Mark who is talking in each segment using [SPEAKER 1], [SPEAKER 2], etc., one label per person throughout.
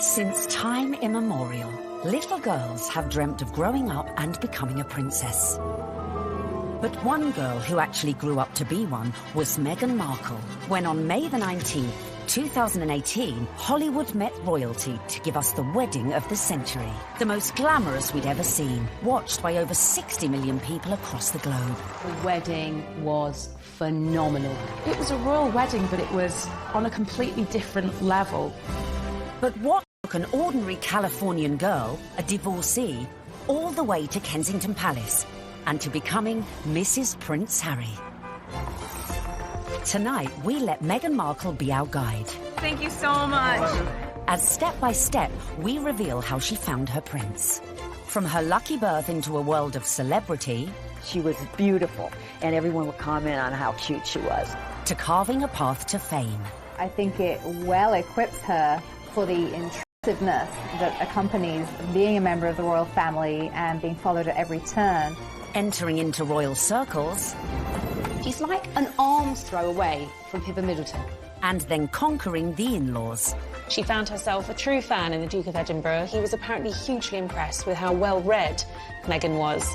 [SPEAKER 1] Since time immemorial, little girls have dreamt of growing up and becoming a princess. But one girl who actually grew up to be one was Meghan Markle, when on May the 19th, 2018, Hollywood met royalty to give us the wedding of the century. The most glamorous we'd ever seen, watched by over 60 million people across the globe.
[SPEAKER 2] The wedding was phenomenal. It was a royal wedding, but it was on a completely different level.
[SPEAKER 1] But what took an ordinary Californian girl, a divorcee, all the way to Kensington Palace and to becoming Mrs. Prince Harry? Tonight, we let Meghan Markle be our guide.
[SPEAKER 3] Thank you so much.
[SPEAKER 1] As step by step, we reveal how she found her prince. From her lucky birth into a world of celebrity...
[SPEAKER 4] She was beautiful, and everyone would comment on how cute she was.
[SPEAKER 1] ...to carving a path to fame.
[SPEAKER 5] I think it well equips her for the intrusiveness that accompanies being a member of the royal family and being followed at every turn.
[SPEAKER 1] Entering into royal circles...
[SPEAKER 2] She's like an arm's throw away from Pippa Middleton.
[SPEAKER 1] And then conquering the in-laws.
[SPEAKER 6] She found herself a true fan in the Duke of Edinburgh. He was apparently hugely impressed with how well-read Meghan was.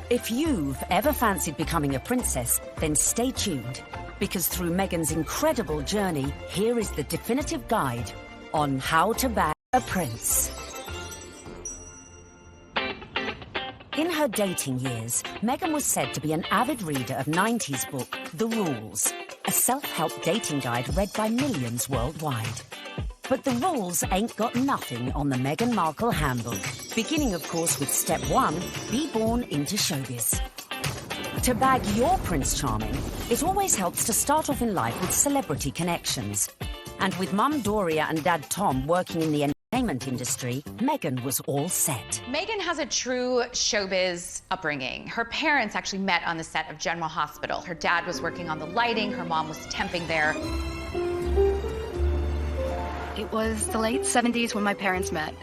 [SPEAKER 1] If you've ever fancied becoming a princess, then stay tuned. Because through Meghan's incredible journey, here is the definitive guide on how to bag a prince. In her dating years, Meghan was said to be an avid reader of 90s book, The Rules, a self-help dating guide read by millions worldwide. But the rules ain't got nothing on the Meghan Markle handbook. Beginning, of course, with step 1, be born into showbiz. To bag your Prince Charming, it always helps to start off in life with celebrity connections. And with Mum Doria and Dad Tom working in the entertainment industry, Meghan was all set.
[SPEAKER 7] Meghan has a true showbiz upbringing. Her parents actually met on the set of General Hospital. Her dad was working on the lighting, her mom was temping there.
[SPEAKER 8] It was the late 70s when my parents met.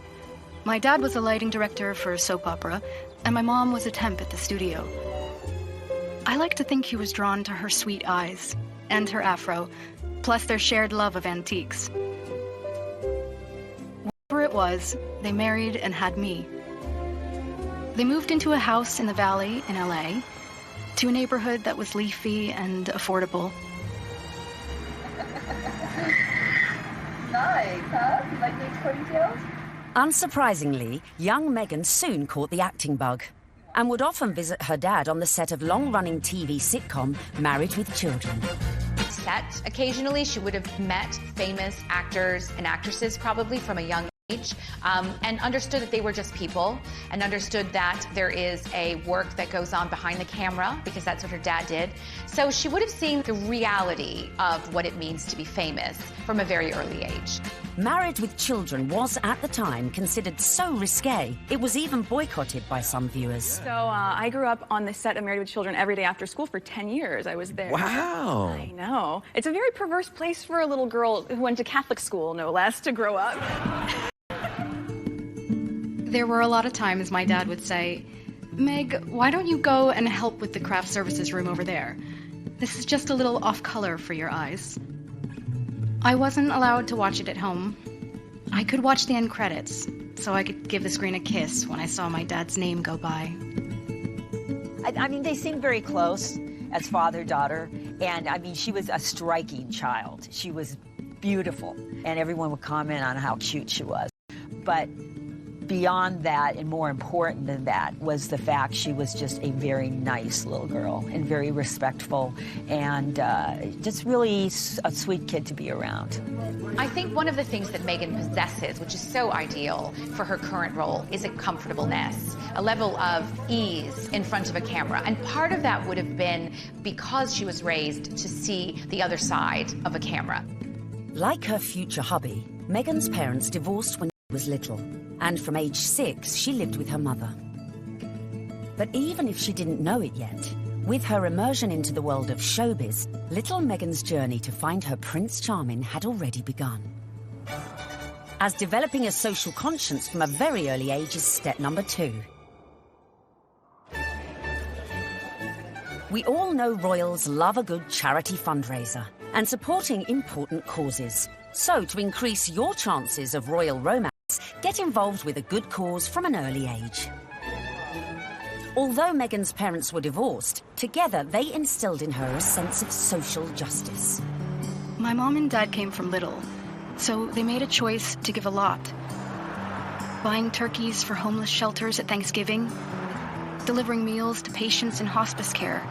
[SPEAKER 8] My dad was a lighting director for a soap opera, and my mom was a temp at the studio. I like to think he was drawn to her sweet eyes and her afro, plus their shared love of antiques. Whatever it was, they married and had me. They moved into a house in the Valley in LA, to a neighborhood that was leafy and affordable.
[SPEAKER 5] Nice, huh? You like these ponytails?
[SPEAKER 1] Unsurprisingly, young Meghan soon caught the acting bug and would often visit her dad on the set of long-running TV sitcom Married with Children.
[SPEAKER 7] Set occasionally, she would have met famous actors and actresses probably from a young age, and understood that they were just people, and understood that there is a work that goes on behind the camera, because that's what her dad did. So she would have seen the reality of what it means to be famous from a very early age.
[SPEAKER 1] Married with Children was, at the time, considered so risque, it was even boycotted by some viewers.
[SPEAKER 3] So I grew up on the set of Married with Children every day after school for 10 years. I was there.
[SPEAKER 9] Wow.
[SPEAKER 3] I know. It's a very perverse place for a little girl who went to Catholic school, no less, to grow up.
[SPEAKER 8] There were a lot of times my dad would say, "Meg, why don't you go and help with the craft services room over there? This is just a little off color for your eyes." I wasn't allowed to watch it at home. I could watch the end credits, so I could give the screen a kiss when I saw my dad's name go by.
[SPEAKER 4] I mean, they seemed very close as father-daughter, and I mean, she was a striking child. She was beautiful, and everyone would comment on how cute she was. But beyond that, and more important than that, was the fact she was just a very nice little girl and very respectful, and just really a sweet kid to be around.
[SPEAKER 7] I think one of the things that Meghan possesses, which is so ideal for her current role, is a comfortableness, a level of ease in front of a camera. And part of that would have been because she was raised to see the other side of a camera.
[SPEAKER 1] Like her future hubby, Meghan's parents divorced when she was little, and from age 6, she lived with her mother. But even if she didn't know it yet, with her immersion into the world of showbiz, little Meghan's journey to find her Prince Charming had already begun. As developing a social conscience from a very early age is step number 2. We all know royals love a good charity fundraiser and supporting important causes. So to increase your chances of royal romance, get involved with a good cause from an early age. Although Meghan's parents were divorced, together they instilled in her a sense of social justice.
[SPEAKER 8] My mom and dad came from little, so they made a choice to give a lot. Buying turkeys for homeless shelters at Thanksgiving, delivering meals to patients in hospice care,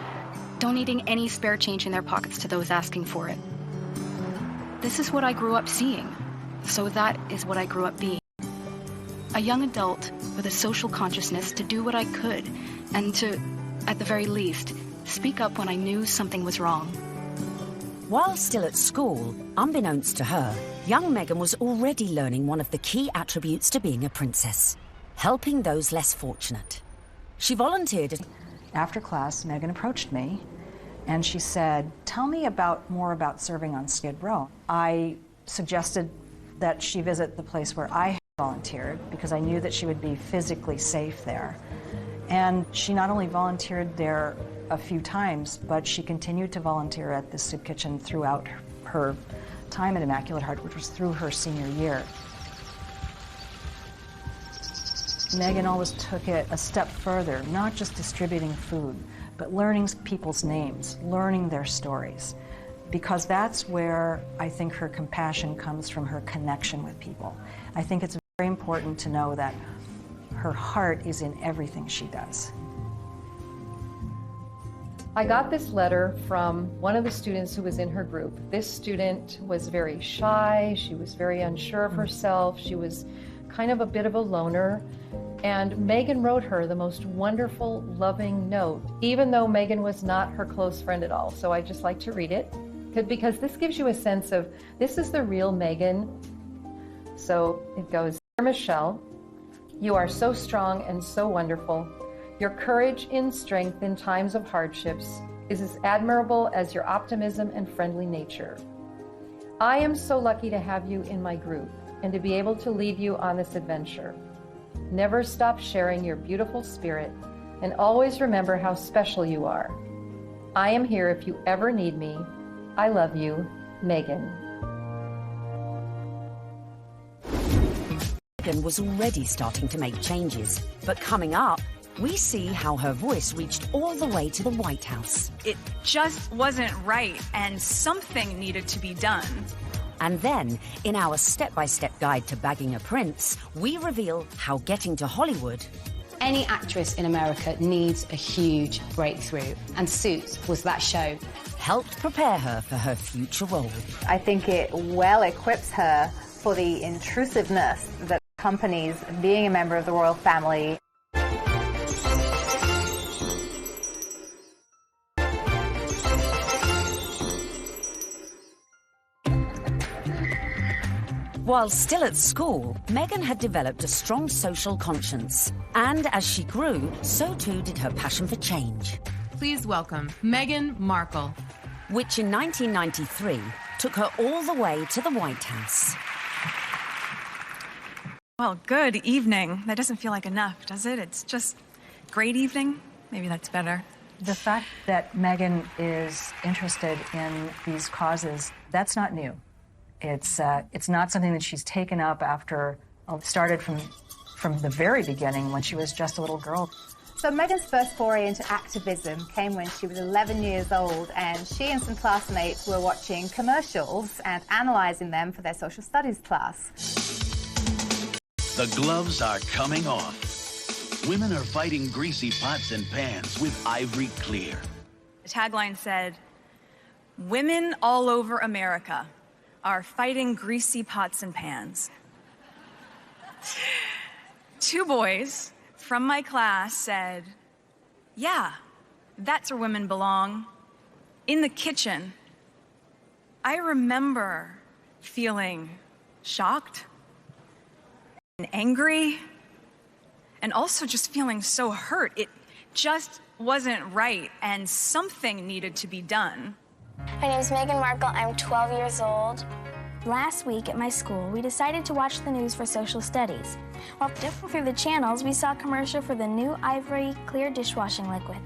[SPEAKER 8] donating any spare change in their pockets to those asking for it. This is what I grew up seeing, so that is what I grew up being. A young adult with a social consciousness to do what I could and to, at the very least, speak up when I knew something was wrong.
[SPEAKER 1] While still at school, unbeknownst to her, young Meghan was already learning one of the key attributes to being a princess: helping those less fortunate. She volunteered.
[SPEAKER 9] After class, Meghan approached me and she said, "Tell me more about serving on Skid Row." I suggested that she visit the place where I volunteered because I knew that she would be physically safe there. And she not only volunteered there a few times, but she continued to volunteer at the soup kitchen throughout her time at Immaculate Heart, which was through her senior year. Meghan always took it a step further, not just distributing food, but learning people's names, learning their stories, because that's where I think her compassion comes from, her connection with people. I think it's very important to know that her heart is in everything she does.
[SPEAKER 10] I got this letter from one of the students who was in her group. This student was very shy, she was very unsure of herself, she was kind of a bit of a loner, and Meghan wrote her the most wonderful, loving note, even though Meghan was not her close friend at all. So I just like to read it, because this gives you a sense of, this is the real Meghan. So it goes, "Dear Michelle, you are so strong and so wonderful. Your courage and strength in times of hardships is as admirable as your optimism and friendly nature. I am so lucky to have you in my group and to be able to lead you on this adventure. Never stop sharing your beautiful spirit and always remember how special you are. I am here if you ever need me. I love you, Meghan."
[SPEAKER 1] Meghan was already starting to make changes, but coming up, we see how her voice reached all the way to the White House.
[SPEAKER 3] It just wasn't right, and something needed to be done.
[SPEAKER 1] And then, in our step-by-step guide to bagging a prince, we reveal how getting to Hollywood...
[SPEAKER 2] Any actress in America needs a huge breakthrough, and Suits was that show.
[SPEAKER 1] ...helped prepare her for her future role.
[SPEAKER 5] I think it well equips her for the intrusiveness that accompanies being a member of the royal family.
[SPEAKER 1] While still at school, Meghan had developed a strong social conscience. And as she grew, so too did her passion for change.
[SPEAKER 11] Please welcome Meghan Markle.
[SPEAKER 1] Which in 1993 took her all the way to the White House.
[SPEAKER 3] Well, good evening. That doesn't feel like enough, does it? It's just great evening. Maybe that's better.
[SPEAKER 9] The fact that Meghan is interested in these causes, that's not new. It's not something that she's taken up after, started from the very beginning when she was just a little girl.
[SPEAKER 5] So Meghan's first foray into activism came when she was 11 years old, and she and some classmates were watching commercials and analysing them for their social studies class.
[SPEAKER 12] The gloves are coming off. Women are fighting greasy pots and pans with Ivory Clear.
[SPEAKER 3] The tagline said, "Women all over America are fighting greasy pots and pans." 2 boys from my class said, "Yeah, that's where women belong, in the kitchen." I remember feeling shocked and angry, and also just feeling so hurt. It just wasn't right, and something needed to be done.
[SPEAKER 13] My name is Meghan Markle. I'm 12 years old. Last week at my school, we decided to watch the news for social studies. While flipping through the channels, we saw a commercial for the new Ivory Clear dishwashing liquid.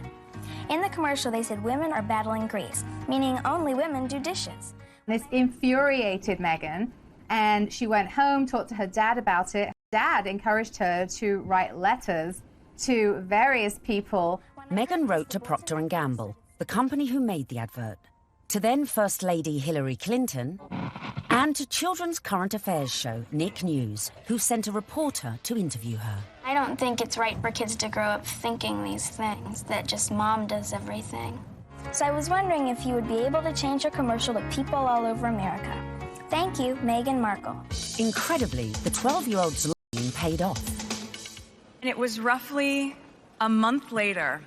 [SPEAKER 13] In the commercial, they said women are battling grease, meaning only women do dishes.
[SPEAKER 5] This infuriated Meghan, and she went home, talked to her dad about it. Dad encouraged her to write letters to various people.
[SPEAKER 1] Meghan wrote to Procter & Gamble, the company who made the advert, to then First Lady Hillary Clinton, and to children's current affairs show Nick News, who sent a reporter to interview her.
[SPEAKER 13] I don't think it's right for kids to grow up thinking these things, that just mom does everything. So I was wondering if you would be able to change your commercial to people all over America. Thank you, Meghan Markle.
[SPEAKER 1] Incredibly, the 12-year-old's lobbying paid off.
[SPEAKER 3] And it was roughly a month later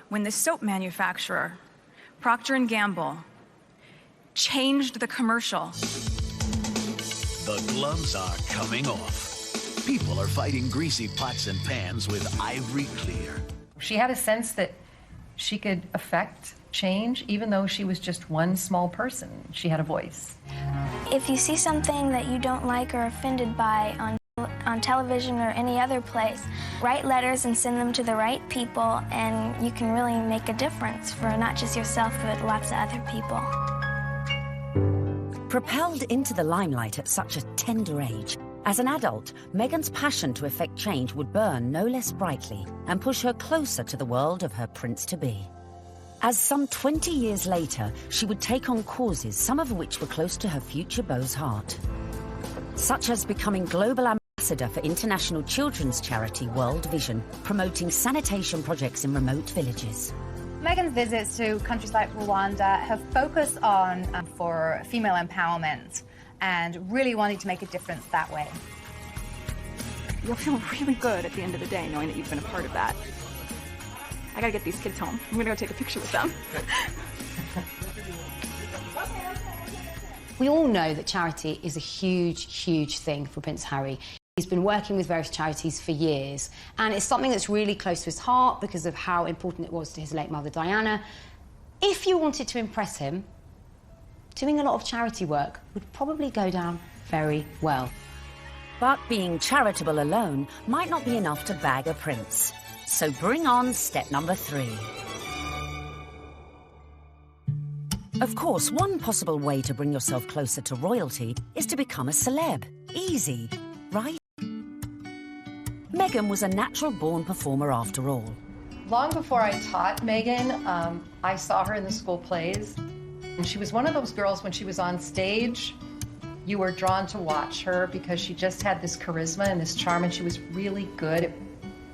[SPEAKER 3] when the soap manufacturer, Procter & Gamble, changed the commercial.
[SPEAKER 12] The gloves are coming off. People are fighting greasy pots and pans with Ivory Clear.
[SPEAKER 10] She had a sense that she could affect change, even though she was just one small person. She had a voice.
[SPEAKER 13] If you see something that you don't like or are offended by on television or any other place, write letters and send them to the right people, and you can really make a difference for not just yourself, but lots of other people.
[SPEAKER 1] Propelled into the limelight at such a tender age, as an adult, Meghan's passion to effect change would burn no less brightly and push her closer to the world of her prince-to-be. As some 20 years later, she would take on causes, some of which were close to her future beau's heart, such as becoming global ambassador for international children's charity World Vision, promoting sanitation projects in remote villages.
[SPEAKER 5] Meghan's visits to countries like Rwanda have focused on for female empowerment and really wanting to make a difference that way.
[SPEAKER 14] You'll feel really good at the end of the day knowing that you've been a part of that. I gotta get these kids home. I'm gonna go take a picture with them.
[SPEAKER 15] We all know that charity is a huge, huge thing for Prince Harry. He's been working with various charities for years, and it's something that's really close to his heart because of how important it was to his late mother, Diana. If you wanted to impress him, doing a lot of charity work would probably go down very well.
[SPEAKER 1] But being charitable alone might not be enough to bag a prince. So bring on step number 3. Of course, one possible way to bring yourself closer to royalty is to become a celeb. Easy, right? Meghan was a natural-born performer after all.
[SPEAKER 10] Long before I taught Meghan, I saw her in the school plays. And she was one of those girls, when she was on stage, you were drawn to watch her because she just had this charisma and this charm, and she was really good.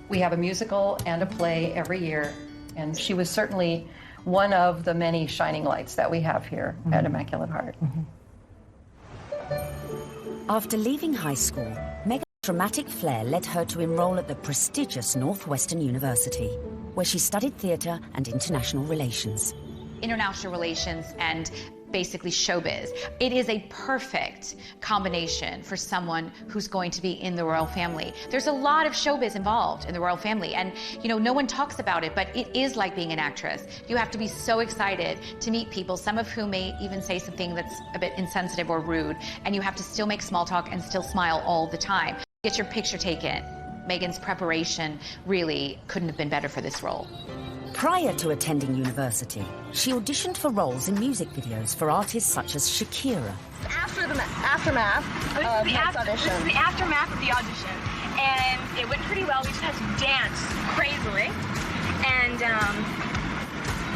[SPEAKER 10] We have a musical and a play every year, and she was certainly one of the many shining lights that we have here at Immaculate Heart.
[SPEAKER 1] After leaving high school, Meghan's dramatic flair led her to enroll at the prestigious Northwestern University, where she studied theatre and international relations.
[SPEAKER 7] International relations and basically showbiz. It is a perfect combination for someone who's going to be in the royal family. There's a lot of showbiz involved in the royal family, and you know, no one talks about it, but it is like being an actress. You have to be so excited to meet people, some of whom may even say something that's a bit insensitive or rude, and you have to still make small talk and still smile all the time. Get your picture taken. Meghan's preparation really couldn't have been better for this role.
[SPEAKER 1] Prior to attending university, she auditioned for roles in music videos for artists such as Shakira.
[SPEAKER 16] After the aftermath of the audition. This is the aftermath of the audition, and it went pretty well. We just had to dance crazily, and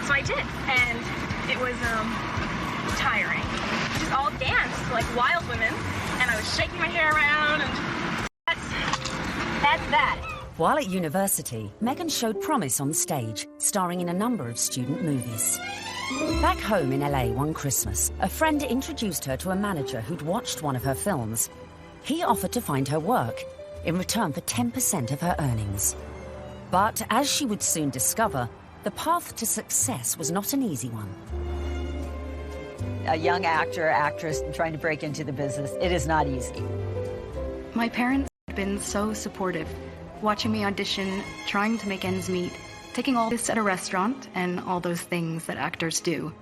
[SPEAKER 16] so I did, and it was tiring. We just all danced like wild women, and I was shaking my hair around, and that's that.
[SPEAKER 1] While at university, Meghan showed promise on stage, starring in a number of student movies. Back home in LA one Christmas, a friend introduced her to a manager who'd watched one of her films. He offered to find her work in return for 10% of her earnings. But as she would soon discover, the path to success was not an easy one.
[SPEAKER 4] A young actor, actress trying to break into the business, it is not easy.
[SPEAKER 8] My parents have been so supportive, watching me audition, trying to make ends meet, taking all this at a restaurant, and all those things that actors do.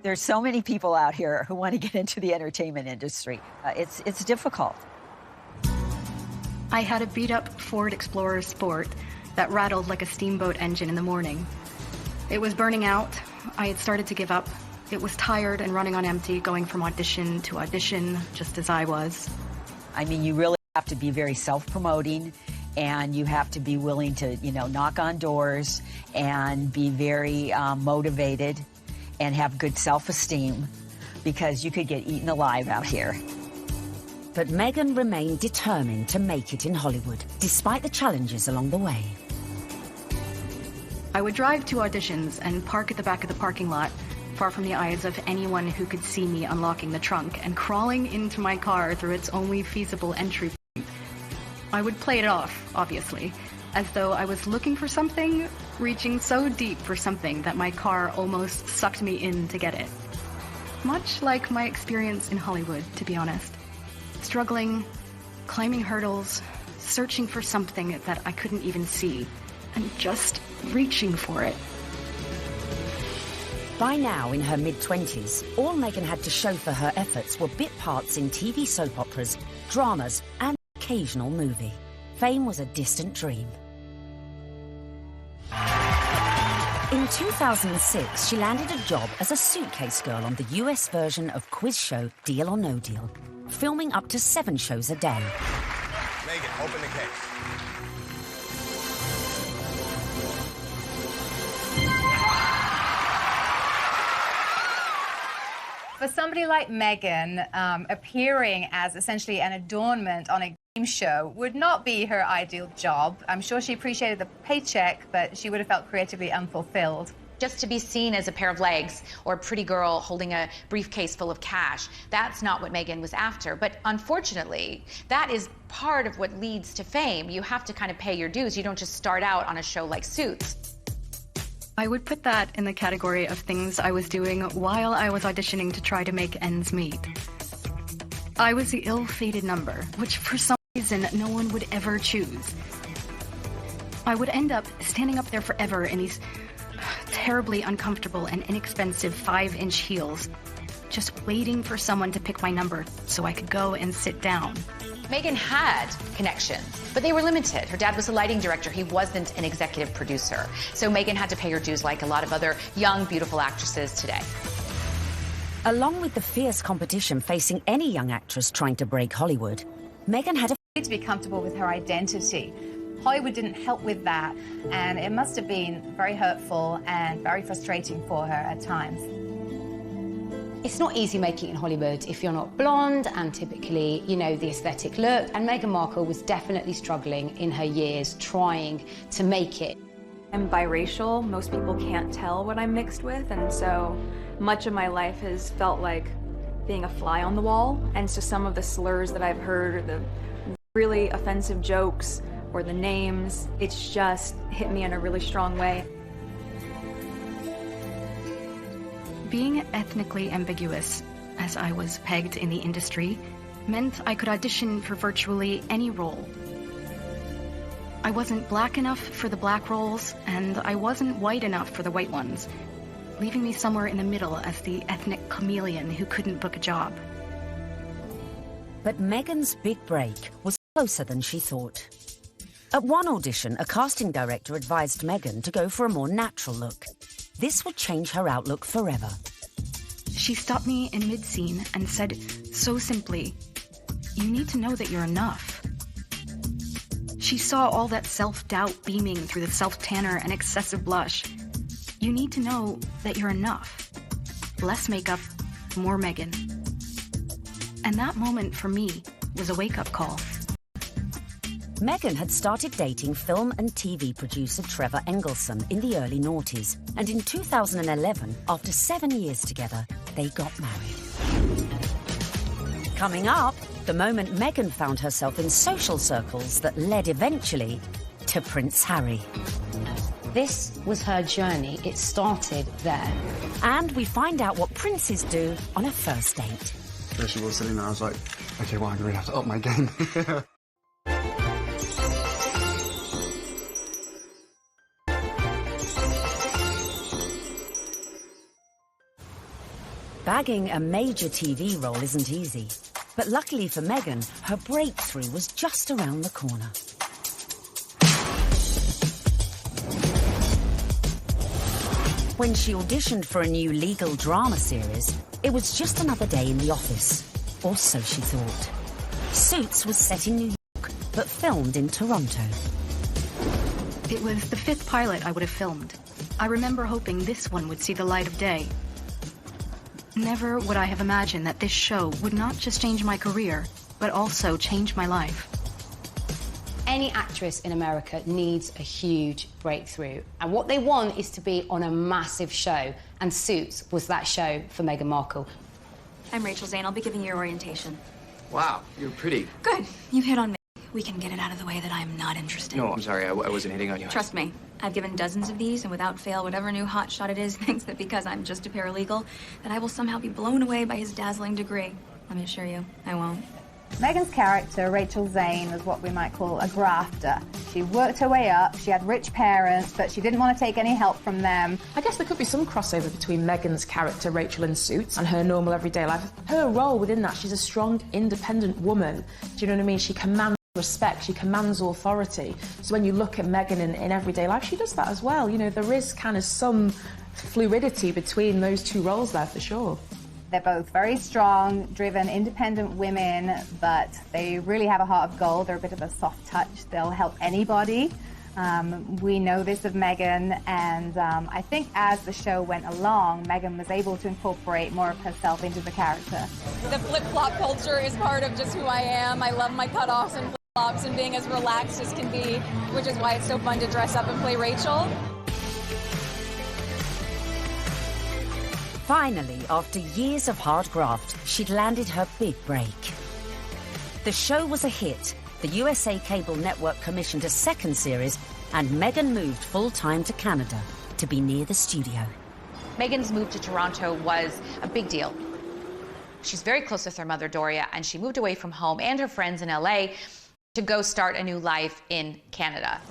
[SPEAKER 4] There's so many people out here who want to get into the entertainment industry. It's difficult.
[SPEAKER 8] I had a beat-up Ford Explorer Sport that rattled like a steamboat engine in the morning. It was burning out. I had started to give up. It was tired and running on empty, going from audition to audition, just as I was.
[SPEAKER 4] I mean, you really have to be very self-promoting, and you have to be willing to, you know, knock on doors and be very motivated and have good self-esteem, because you could get eaten alive out here.
[SPEAKER 1] But Meghan remained determined to make it in Hollywood, despite the challenges along the way.
[SPEAKER 8] I would drive to auditions and park at the back of the parking lot, far from the eyes of anyone who could see me unlocking the trunk and crawling into my car through its only feasible entry point. I would play it off, obviously, as though I was looking for something, reaching so deep for something that my car almost sucked me in to get it. Much like my experience in Hollywood, to be honest. Struggling, climbing hurdles, searching for something that I couldn't even see, and just reaching for it.
[SPEAKER 1] By now, in her mid-20s, all Meghan had to show for her efforts were bit parts in TV soap operas, dramas, and an occasional movie. Fame was a distant dream. In 2006, she landed a job as a suitcase girl on the US version of quiz show Deal or No Deal, filming up to 7 shows a day.
[SPEAKER 17] Meghan, open the case.
[SPEAKER 5] For somebody like Meghan, appearing as essentially an adornment on a game show would not be her ideal job. I'm sure she appreciated the paycheck, but she would have felt creatively unfulfilled.
[SPEAKER 7] Just to be seen as a pair of legs or a pretty girl holding a briefcase full of cash, that's not what Meghan was after. But unfortunately, that is part of what leads to fame. You have to kind of pay your dues. You don't just start out on a show like Suits.
[SPEAKER 8] I would put that in the category of things I was doing while I was auditioning to try to make ends meet. I was the ill-fated number, which for some reason no one would ever choose. I would end up standing up there forever in these terribly uncomfortable and inexpensive 5-inch heels, just waiting for someone to pick my number so I could go and sit down.
[SPEAKER 7] Meghan had connections, but they were limited. Her dad was a lighting director. He wasn't an executive producer. So Meghan had to pay her dues like a lot of other young, beautiful actresses today.
[SPEAKER 1] Along with the fierce competition facing any young actress trying to break Hollywood, Meghan had
[SPEAKER 5] to be comfortable with her identity. Hollywood didn't help with that, and it must have been very hurtful and very frustrating for her at times.
[SPEAKER 15] It's not easy making it in Hollywood if you're not blonde and typically, you know, the aesthetic look. And Meghan Markle was definitely struggling in her years trying to make it.
[SPEAKER 14] I'm biracial. Most people can't tell what I'm mixed with, and so much of my life has felt like being a fly on the wall. And so some of the slurs that I've heard, or the really offensive jokes, or the names, it's just hit me in a really strong way.
[SPEAKER 8] Being ethnically ambiguous, as I was pegged in the industry, meant I could audition for virtually any role. I wasn't black enough for the black roles, and I wasn't white enough for the white ones, leaving me somewhere in the middle as the ethnic chameleon who couldn't book a job.
[SPEAKER 1] But Meghan's big break was closer than she thought. At one audition, a casting director advised Meghan to go for a more natural look. This would change her outlook forever.
[SPEAKER 8] She stopped me in mid-scene and said so simply, "You need to know that you're enough." She saw all that self-doubt beaming through the self-tanner and excessive blush. You need to know that you're enough. Less makeup, more Meghan. And that moment for me was a wake-up call.
[SPEAKER 1] Meghan had started dating film and TV producer Trevor Engelson in the early noughties, and in 2011, after 7 years together, they got married. Coming up, the moment Meghan found herself in social circles that led eventually to Prince Harry.
[SPEAKER 15] This was her journey. It started there.
[SPEAKER 1] And we find out what princes do on a first date.
[SPEAKER 18] There she was sitting there. I was like, okay, well, I'm going to have to up my game.
[SPEAKER 1] Bagging a major TV role isn't easy, but luckily for Meghan, her breakthrough was just around the corner. When she auditioned for a new legal drama series, it was just another day in the office, or so she thought. Suits was set in New York. but filmed in Toronto.
[SPEAKER 8] It was the 5th pilot I would have filmed. I remember hoping this one would see the light of day. Never would I have imagined that this show would not just change my career, but also change my life.
[SPEAKER 15] Any actress in America needs a huge breakthrough, and what they want is to be on a massive show, and Suits was that show for Meghan Markle.
[SPEAKER 14] I'm Rachel Zane. I'll be giving your orientation.
[SPEAKER 19] Wow, you're pretty.
[SPEAKER 14] Good. You hit on me. We can get it out of the way that I'm not interested.
[SPEAKER 19] No, I'm sorry, I wasn't hitting on you.
[SPEAKER 14] Trust me, I've given dozens of these, and without fail, whatever new hotshot it is thinks that because I'm just a paralegal, that I will somehow be blown away by his dazzling degree. Let me assure you, I won't.
[SPEAKER 5] Meghan's character, Rachel Zane, was what we might call a grafter. She worked her way up, she had rich parents, but she didn't want to take any help from them.
[SPEAKER 20] I guess there could be some crossover between Meghan's character, Rachel in Suits, and her normal everyday life. Her role within that, she's a strong, independent woman. Do you know what I mean? She commands respect, she commands authority. So when you look at Meghan in everyday life, she does that as well. You know, there is kind of some fluidity between those two roles there for sure.
[SPEAKER 5] They're both very strong, driven, independent women, but they really have a heart of gold. They're a bit of a soft touch. They'll help anybody. We know this of Meghan, and I think as the show went along, Meghan was able to incorporate more of herself into the character.
[SPEAKER 21] The flip-flop culture is part of just who I am. I love my cutoffs and flip-flops and being as relaxed as can be, which is why it's so fun to dress up and play Rachel.
[SPEAKER 1] Finally, after years of hard graft, she'd landed her big break. The show was a hit. The USA Cable Network commissioned a second series, and Meghan moved full-time to Canada to be near the studio.
[SPEAKER 7] Meghan's move to Toronto was a big deal. She's very close with her mother, Doria, and she moved away from home and her friends in LA to go start a new life in Canada.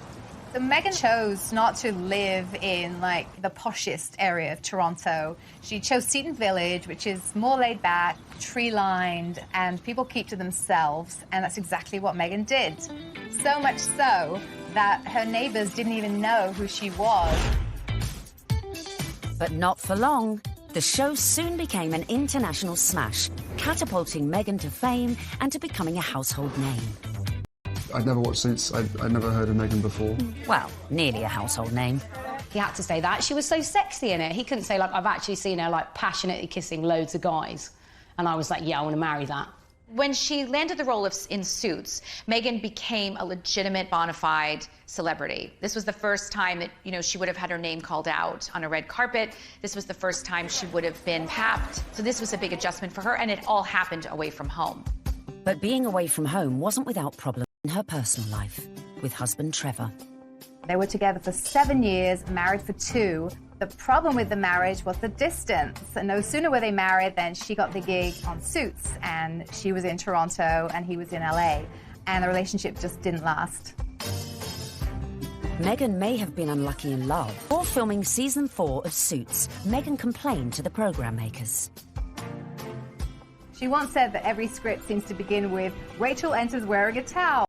[SPEAKER 5] So Meghan chose not to live in, like, the poshest area of Toronto. She chose Seton Village, which is more laid back, tree-lined, and people keep to themselves, and that's exactly what Meghan did. So much so that her neighbors didn't even know who she was.
[SPEAKER 1] But not for long. The show soon became an international smash, catapulting Meghan to fame and to becoming a household name.
[SPEAKER 18] I'd never watched Suits. I'd never heard of Meghan before.
[SPEAKER 1] Well, nearly a household name.
[SPEAKER 15] He had to say that. She was so sexy in it. He couldn't say, like, I've actually seen her, like, passionately kissing loads of guys. And I was like, yeah, I want to marry that.
[SPEAKER 7] When she landed the role in Suits, Meghan became a legitimate, bona fide celebrity. This was the first time that, you know, she would have had her name called out on a red carpet. This was the first time she would have been tapped. So this was a big adjustment for her, and it all happened away from home.
[SPEAKER 1] But being away from home wasn't without problems in her personal life, with husband Trevor.
[SPEAKER 5] They were together for 7 years, married for 2. The problem with the marriage was the distance. And no sooner were they married than she got the gig on Suits, and she was in Toronto and he was in LA. And the relationship just didn't last.
[SPEAKER 1] Meghan may have been unlucky in love. Before filming season 4 of Suits, Meghan complained to the program makers.
[SPEAKER 5] She once said that every script seems to begin with, Rachel enters wearing a towel.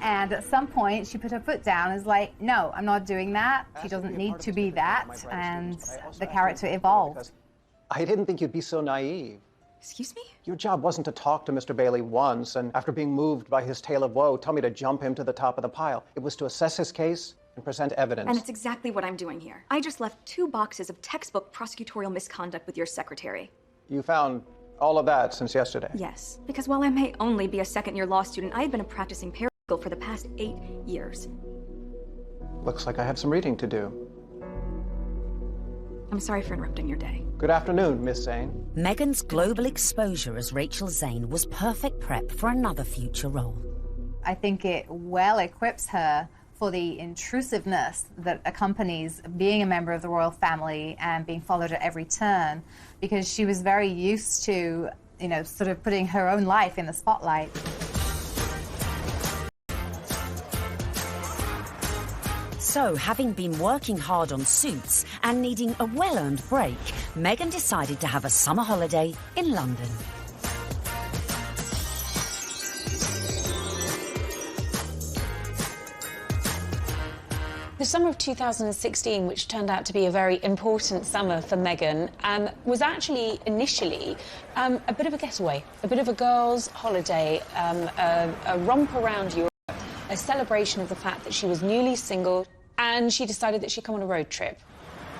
[SPEAKER 5] And at some point, she put her foot down and was like, no, I'm not doing that. She doesn't need to be that. And the character evolved.
[SPEAKER 22] I didn't think you'd be so naive.
[SPEAKER 14] Excuse me?
[SPEAKER 22] Your job wasn't to talk to Mr. Bailey once, and after being moved by his tale of woe, tell me to jump him to the top of the pile. It was to assess his case and present evidence.
[SPEAKER 14] And it's exactly what I'm doing here. I just left 2 boxes of textbook prosecutorial misconduct with your secretary.
[SPEAKER 22] You found all of that since yesterday?
[SPEAKER 14] Yes, because while I may only be a second-year law student, I've been a practicing paralegal for the past 8 years.
[SPEAKER 22] Looks like I have some reading to do.
[SPEAKER 14] I'm sorry for interrupting your day.
[SPEAKER 22] Good afternoon, Miss Zane.
[SPEAKER 1] Meghan's global exposure as Rachel Zane was perfect prep for another future role.
[SPEAKER 5] I think it well equips her for the intrusiveness that accompanies being a member of the royal family and being followed at every turn, because she was very used to, you know, sort of putting her own life in the spotlight.
[SPEAKER 1] So, having been working hard on Suits and needing a well-earned break, Meghan decided to have a summer holiday in London.
[SPEAKER 6] The summer of 2016, which turned out to be a very important summer for Meghan, was actually initially a bit of a getaway, a bit of a girls' holiday, a romp around Europe. a celebration of the fact that she was newly single, and she decided that she'd come on a road trip.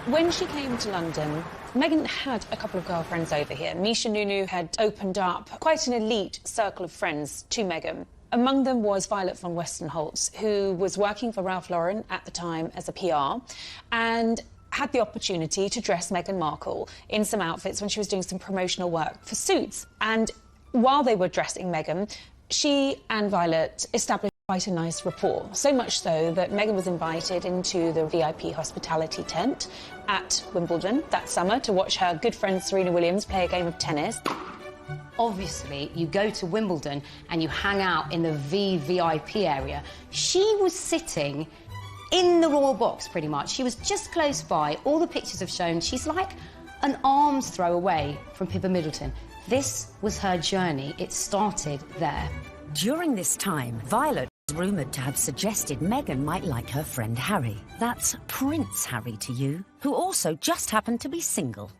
[SPEAKER 6] When she came to London, Meghan had a couple of girlfriends over here. Misha Nunu had opened up quite an elite circle of friends to Meghan. Among them was Violet von Westenholz, who was working for Ralph Lauren at the time as a PR, and had the opportunity to dress Meghan Markle in some outfits when she was doing some promotional work for Suits. And while they were dressing Meghan, she and Violet established quite a nice rapport, so much so that Meghan was invited into the VIP hospitality tent at Wimbledon that summer to watch her good friend Serena Williams play a game of tennis.
[SPEAKER 15] Obviously, you go to Wimbledon and you hang out in the VVIP area. She was sitting in the royal box, pretty much. She was just close by. All the pictures have shown she's like an arm's throw away from Pippa Middleton. This was her journey. It started there.
[SPEAKER 1] During this time, Violet was rumoured to have suggested Meghan might like her friend Harry. That's Prince Harry to you, who also just happened to be single.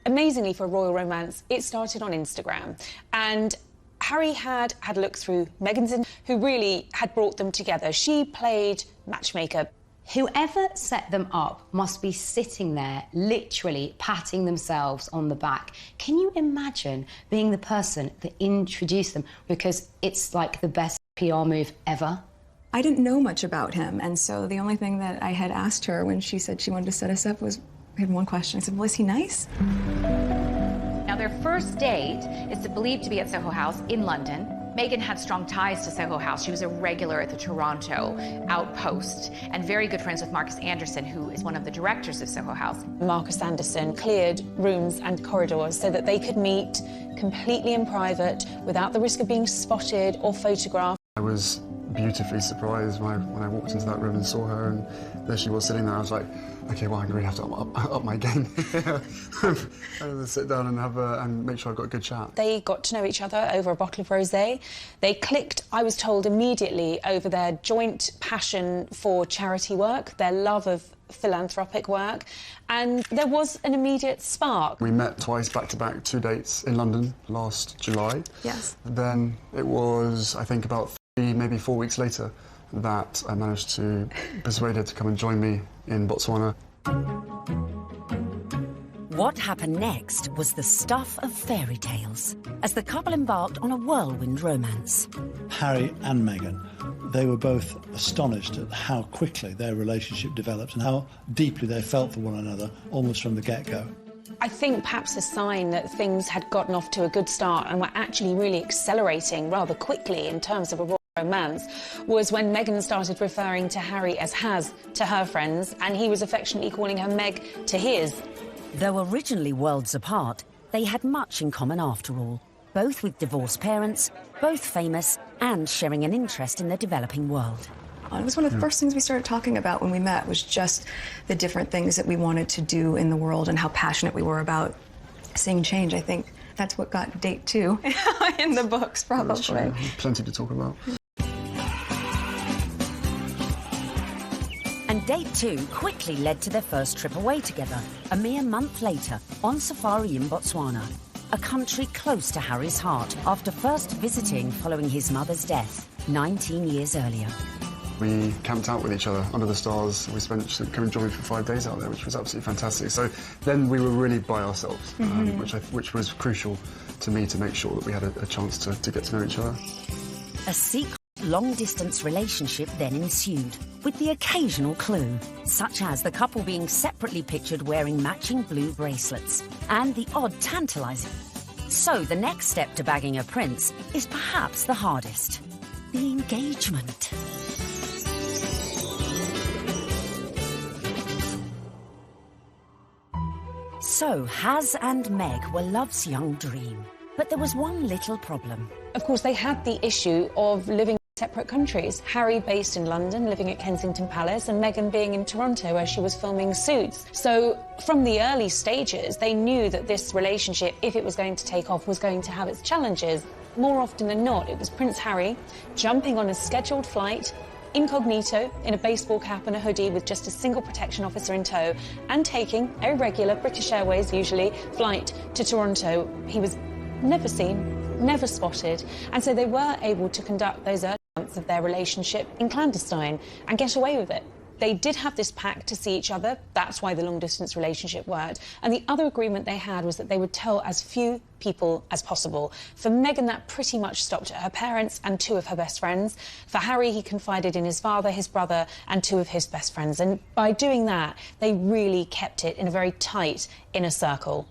[SPEAKER 6] Amazingly, for a royal romance, it started on Instagram. And Harry had a look through Meghan's, who really had brought them together. She played matchmaker.
[SPEAKER 15] Whoever set them up must be sitting there, literally patting themselves on the back. Can you imagine being the person that introduced them? Because it's like the best PR move ever.
[SPEAKER 14] I didn't know much about him, and so the only thing that I had asked her when she said she wanted to set us up was, I had one question. I said, well, is he nice?
[SPEAKER 7] Now, their first date is believed to be at Soho House in London. Meghan had strong ties to Soho House. She was a regular at the Toronto outpost and very good friends with Marcus Anderson, who is one of the directors of Soho House.
[SPEAKER 6] Marcus Anderson cleared rooms and corridors so that they could meet completely in private without the risk of being spotted or photographed.
[SPEAKER 18] I was beautifully surprised when I walked into that room and saw her, and there she was sitting there. I was like, okay, well, I'm going to have to up my game. And sit down and and make sure I've got a good chat.
[SPEAKER 6] They got to know each other over a bottle of rosé. They clicked, I was told, immediately over their joint passion for charity work, their love of philanthropic work, and there was an immediate spark.
[SPEAKER 18] We met twice, back-to-back, 2 dates in London last July.
[SPEAKER 14] Yes.
[SPEAKER 18] Then it was, I think, about maybe 4 weeks later that I managed to persuade her to come and join me in Botswana.
[SPEAKER 1] What happened next was the stuff of fairy tales, as the couple embarked on a whirlwind romance.
[SPEAKER 2] Harry and Meghan, they were both astonished at how quickly their relationship developed and how deeply they felt for one another, almost from the get-go.
[SPEAKER 6] I think perhaps a sign that things had gotten off to a good start and were actually really accelerating rather quickly in terms of a royal romance was when Meghan started referring to Harry as Has to her friends, and he was affectionately calling her Meg to his.
[SPEAKER 1] Though originally worlds apart, they had much in common after all, both with divorced parents, both famous, and sharing an interest in the developing world.
[SPEAKER 14] It was one of the first things we started talking about when we met, was just the different things that we wanted to do in the world and how passionate we were about seeing change. I think that's what got date 2 in the books, probably.
[SPEAKER 18] Plenty to talk about.
[SPEAKER 1] And date 2 quickly led to their first trip away together, a mere month later, on safari in Botswana, a country close to Harry's heart after first visiting following his mother's death 19 years earlier.
[SPEAKER 18] We camped out with each other under the stars. We spent, she came and joined me for 5 days out there, which was absolutely fantastic. So then we were really by ourselves, which was crucial to me to make sure that we had a chance to get to know each other.
[SPEAKER 1] A secret long-distance relationship then ensued, with the occasional clue, such as the couple being separately pictured wearing matching blue bracelets, and the odd tantalising. So the next step to bagging a prince is perhaps the hardest: the engagement. So Has and Meg were love's young dream, but there was one little problem.
[SPEAKER 6] Of course, they had the issue of living in separate countries. Harry based in London, living at Kensington Palace, and Meghan being in Toronto, where she was filming Suits. So from the early stages, they knew that this relationship, if it was going to take off, was going to have its challenges. More often than not, it was Prince Harry jumping on a scheduled flight, incognito, in a baseball cap and a hoodie with just a single protection officer in tow, and taking a regular British Airways, usually, flight to Toronto. He was never seen, never spotted, and so they were able to conduct those early months of their relationship in clandestine and get away with it. They did have this pact to see each other. That's why the long-distance relationship worked. And the other agreement they had was that they would tell as few people as possible. For Meghan, that pretty much stopped at her parents and 2 of her best friends. For Harry, he confided in his father, his brother, and 2 of his best friends. And by doing that, they really kept it in a very tight inner circle.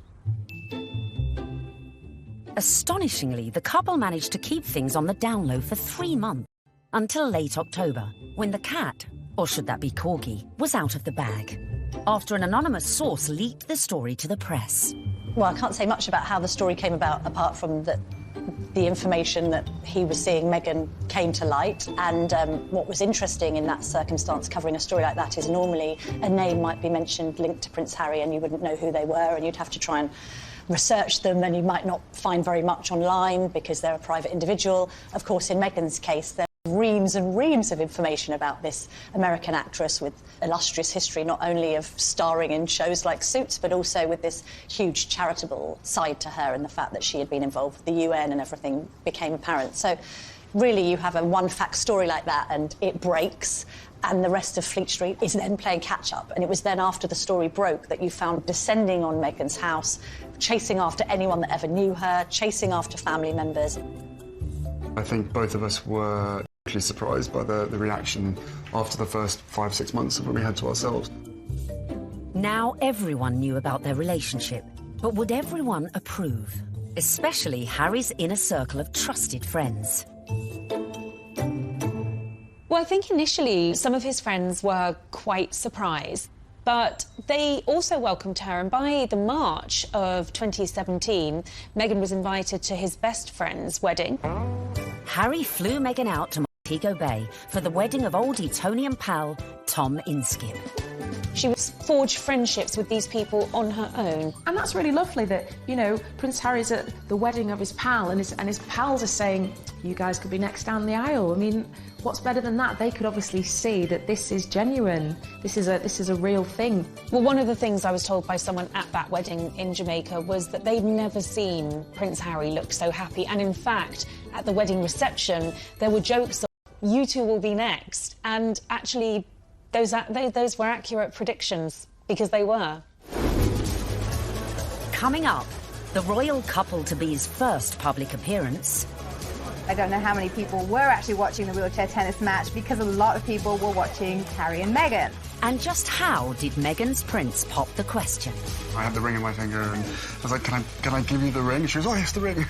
[SPEAKER 1] Astonishingly, the couple managed to keep things on the down low for 3 months, until late October, when the cat, or should that be corgi, was out of the bag, after an anonymous source leaked the story to the press.
[SPEAKER 9] Well, I can't say much about how the story came about, apart from the information that he was seeing Meghan came to light. And what was interesting in that circumstance, covering a story like that, is normally a name might be mentioned linked to Prince Harry and you wouldn't know who they were, and you'd have to try and research them, and you might not find very much online because they're a private individual. Of course, in Meghan's case, there's reams and reams of information about this American actress with illustrious history, not only of starring in shows like Suits, but also with this huge charitable side to her, and the fact that she had been involved with the UN and everything became apparent. So really, you have a one-fact story like that and it breaks, and the rest of Fleet Street is then playing catch-up. And it was then after the story broke that you found descending on Meghan's house, chasing after anyone that ever knew her, chasing after family members.
[SPEAKER 18] I think both of us were actually surprised by the reaction after the first 5-6 months of when we had to ourselves.
[SPEAKER 1] Now everyone knew about their relationship, but would everyone approve? Especially Harry's inner circle of trusted friends.
[SPEAKER 6] Well, I think initially some of his friends were quite surprised, but they also welcomed her, and by the March of 2017, Meghan was invited to his best friend's wedding.
[SPEAKER 1] Harry flew Meghan out to Montego Bay for the wedding of old Etonian pal Tom Inskip.
[SPEAKER 6] She would forge friendships with these people on her own.
[SPEAKER 20] And that's really lovely that, you know, Prince Harry's at the wedding of his pal and his pals are saying, you guys could be next down the aisle. I mean, what's better than that? They could obviously see that this is genuine. This is a real thing.
[SPEAKER 6] Well, one of the things I was told by someone at that wedding in Jamaica was that they'd never seen Prince Harry look so happy. And in fact, at the wedding reception, there were jokes of, you two will be next. And actually, those were accurate predictions, because they were.
[SPEAKER 1] Coming up, the royal couple-to-be's first public appearance.
[SPEAKER 5] I don't know how many people were actually watching the wheelchair tennis match, because a lot of people were watching Harry and Meghan.
[SPEAKER 1] And just how did Meghan's prince pop the question?
[SPEAKER 18] I had the ring in my finger and I was like, can I give you the ring? She was, oh, yes, the ring.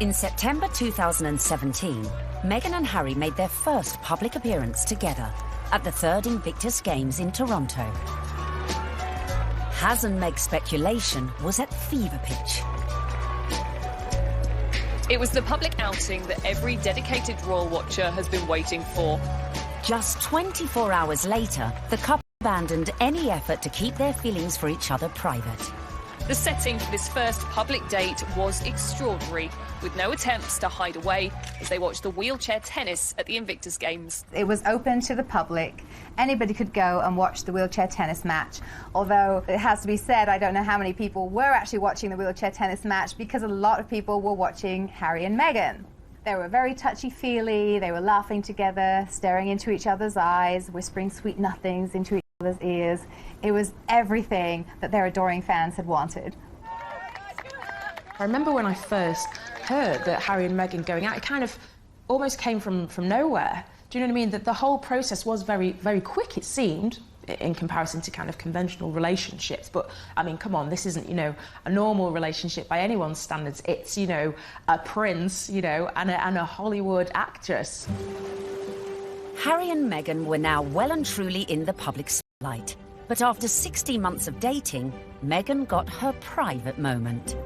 [SPEAKER 1] In September 2017, Meghan and Harry made their first public appearance together at the 3rd Invictus Games in Toronto. Haz and Meg's speculation was at fever pitch.
[SPEAKER 11] It was the public outing that every dedicated royal watcher has been waiting for.
[SPEAKER 1] Just 24 hours later, the couple abandoned any effort to keep their feelings for each other private.
[SPEAKER 11] The setting for this first public date was extraordinary, with no attempts to hide away as they watched the wheelchair tennis at the Invictus Games.
[SPEAKER 5] It was open to the public. Anybody could go and watch the wheelchair tennis match. Although it has to be said, I don't know how many people were actually watching the wheelchair tennis match, because a lot of people were watching Harry and Meghan. They were very touchy-feely, they were laughing together, staring into each other's eyes, whispering sweet nothings into each other's ears. It was everything that their adoring fans had wanted.
[SPEAKER 20] I remember when I first heard that Harry and Meghan going out, it kind of almost came from nowhere. Do you know what I mean? That the whole process was very, very quick, it seemed, in comparison to kind of conventional relationships. But, I mean, come on, this isn't, you know, a normal relationship by anyone's standards. It's, you know, a prince, you know, and a Hollywood actress.
[SPEAKER 1] Harry and Meghan were now well and truly in the public spotlight. But after 60 months of dating, Meghan got her private moment.